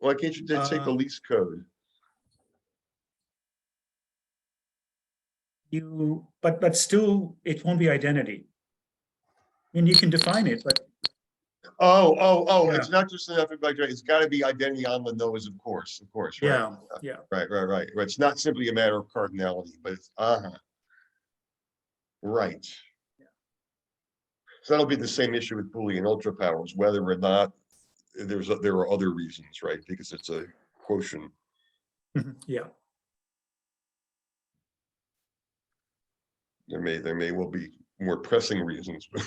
Why can't you just take the least code? But still, it won't be identity. I mean, you can define it, but Oh, Yeah. it's not just enough of like, it's got to be identity on the nose, of course, right? yeah. Right. It's not simply a matter of cardinality, but it's right. So that'll be the same issue with Boolean ultra powers, whether or not there are other reasons, right? Because it's a quotient. Yeah. There may well be more pressing reasons, but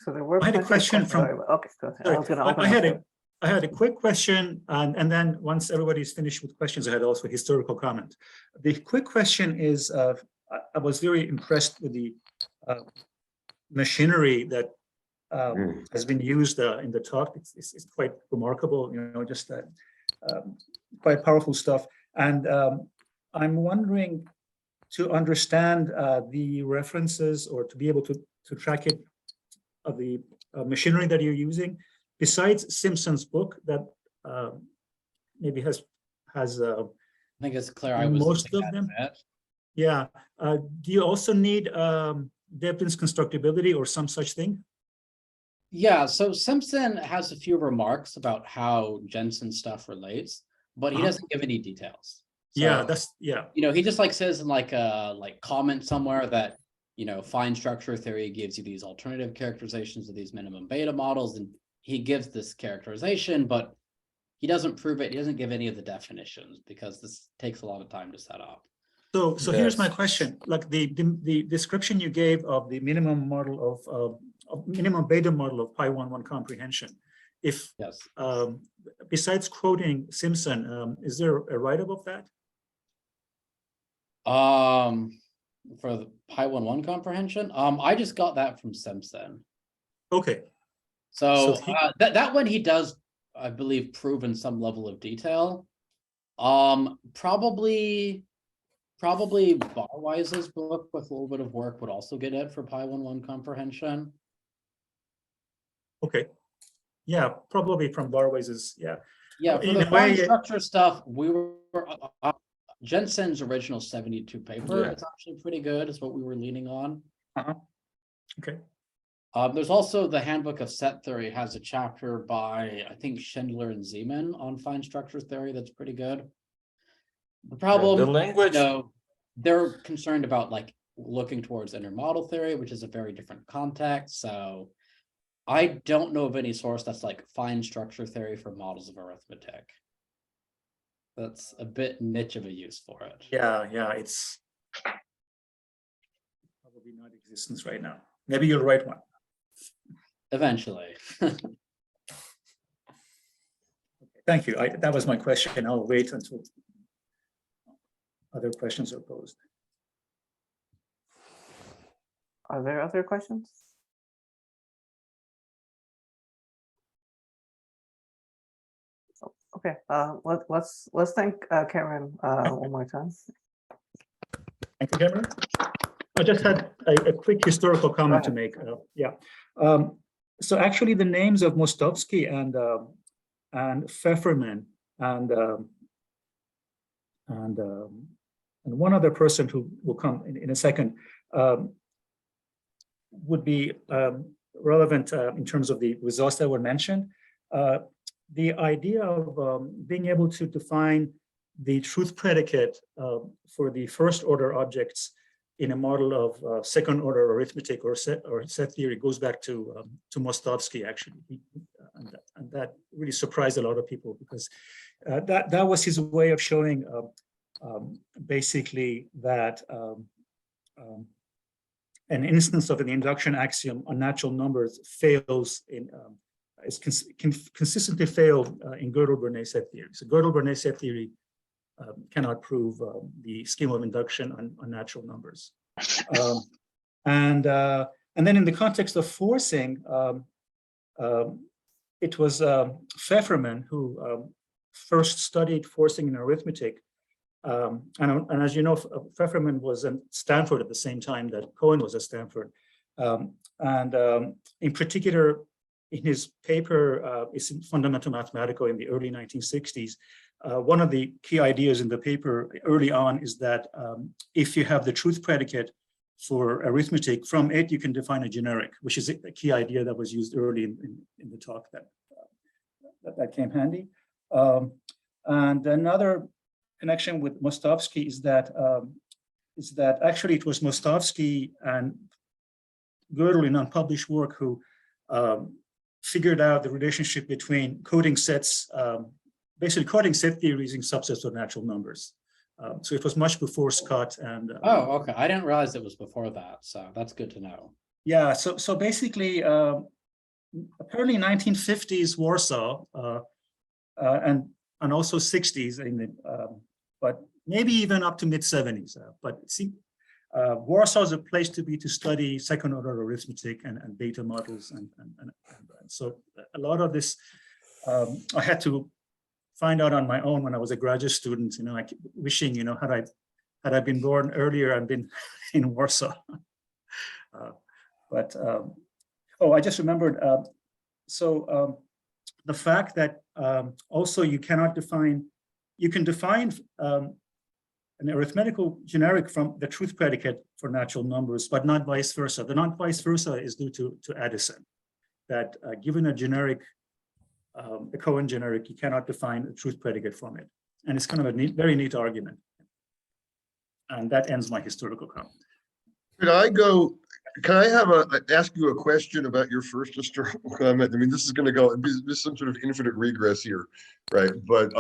So there were I had a plenty of question questions. from- Sorry, okay, go ahead. I Sorry, was gonna I open had up I had a quick question, and then once everybody's finished with questions, I had also a historical comment. The quick question is, I was very impressed with the machinery that has been used in the talk. It's quite remarkable, you know, just quite powerful stuff. And I'm wondering, to understand the references or to be able to track it of the machinery that you're using, besides Simpson's book that maybe has I think it's clear I was most using of that them. a bit. Yeah. Do you also need Veblen's constructibility or some such thing? Yeah, so Simpson has a few remarks about how Jensen's stuff relates, but he doesn't give any details. Yeah, So, that's you know, he just like says in like a comment somewhere that, you know, fine structure theory gives you these alternative characterizations of these minimum beta models, and he gives this characterization, but he doesn't prove it. He doesn't give any of the definitions because this takes a lot of time to set up. so here's my Yes. question. Like the description you gave of the minimum model of minimum beta model of pi 1,1 comprehension. If Yes. besides quoting Simpson, is there a write-up of that? For the pi 1,1 comprehension, I just got that from Simpson. Okay. So So he- that one he does, I believe, prove in some level of detail. Probably Barwise's book with a little bit of work would also get it for pi 1,1 comprehension. Okay. Yeah, probably from Barwise's. Yeah. Yeah, for In the a way, fine structure stuff, we were Jensen's original 72 paper. Yeah. It's actually pretty good. Is what we were leaning on. Okay. There's also the Handbook of Set Theory has a chapter by, I think, Schindler and Zeeman on fine structure theory that's pretty good. The problem, the language. you know, they're concerned about like looking towards intermodal theory, which is a very different context. So I don't know of any source that's like fine structure theory for models of arithmetic. That's a bit niche of a use for it. Yeah, it's probably not in existence right now. Maybe you'll write one. Eventually. Thank you. That was my question. I'll wait until other questions are posed. Are there other questions? Okay, let's thank Kameryn one more time. Thank you, Kameryn. I just had a quick historical comment to make. So actually, the names of Mostovsky and Pfefferman and one other person who will come in a second would be relevant in terms of the results that were mentioned. The idea of being able to define the truth predicate for the first order objects in a model of second order arithmetic or set theory goes back to Mostovsky, actually. And that really surprised a lot of people because that was his way of showing basically that an instance of an induction axiom on natural numbers fails in can consistently fail in Gödel-Bernays set theory. So Gödel-Bernays set theory cannot prove the scheme of induction on natural numbers. And then in the context of forcing, it was Pfefferman who first studied forcing in arithmetic. And as you know, Pfefferman was at Stanford at the same time that Cohen was at Stanford. In particular, in his paper, it's in Fundamental Mathematical in the early 1960s, one of the key ideas in the paper early on is that if you have the truth predicate for arithmetic, from it you can define a generic, which is a key idea that was used early in the talk that came handy. And another connection with Mostovsky is that actually it was Mostovsky and Gödel in unpublished work who figured out the relationship between coding sets, basically coding set theory using subsets of natural numbers. So it was much before Scott and. Oh, okay. I didn't realize it was before that. So that's good to know. Yeah, so basically, apparently 1950s Warsaw, and also 60s, but maybe even up to mid 70s. But see, Warsaw is a place to be to study second order arithmetic and beta models, and so a lot of this I had to find out on my own when I was a graduate student. Like wishing, had I been born earlier and been in Warsaw. Oh, I just remembered. The fact that also you cannot define, you can define an arithmetical generic from the truth predicate for natural numbers, but not vice versa. The not vice versa is due to Addison, that given a generic, a Cohen generic, you cannot define a truth predicate from it. And it's kind of a very neat argument. And that ends my historical comment. Can I ask you a question about your first historical comment? I mean, this is going to go, this is some sort of infinite regress here, right? But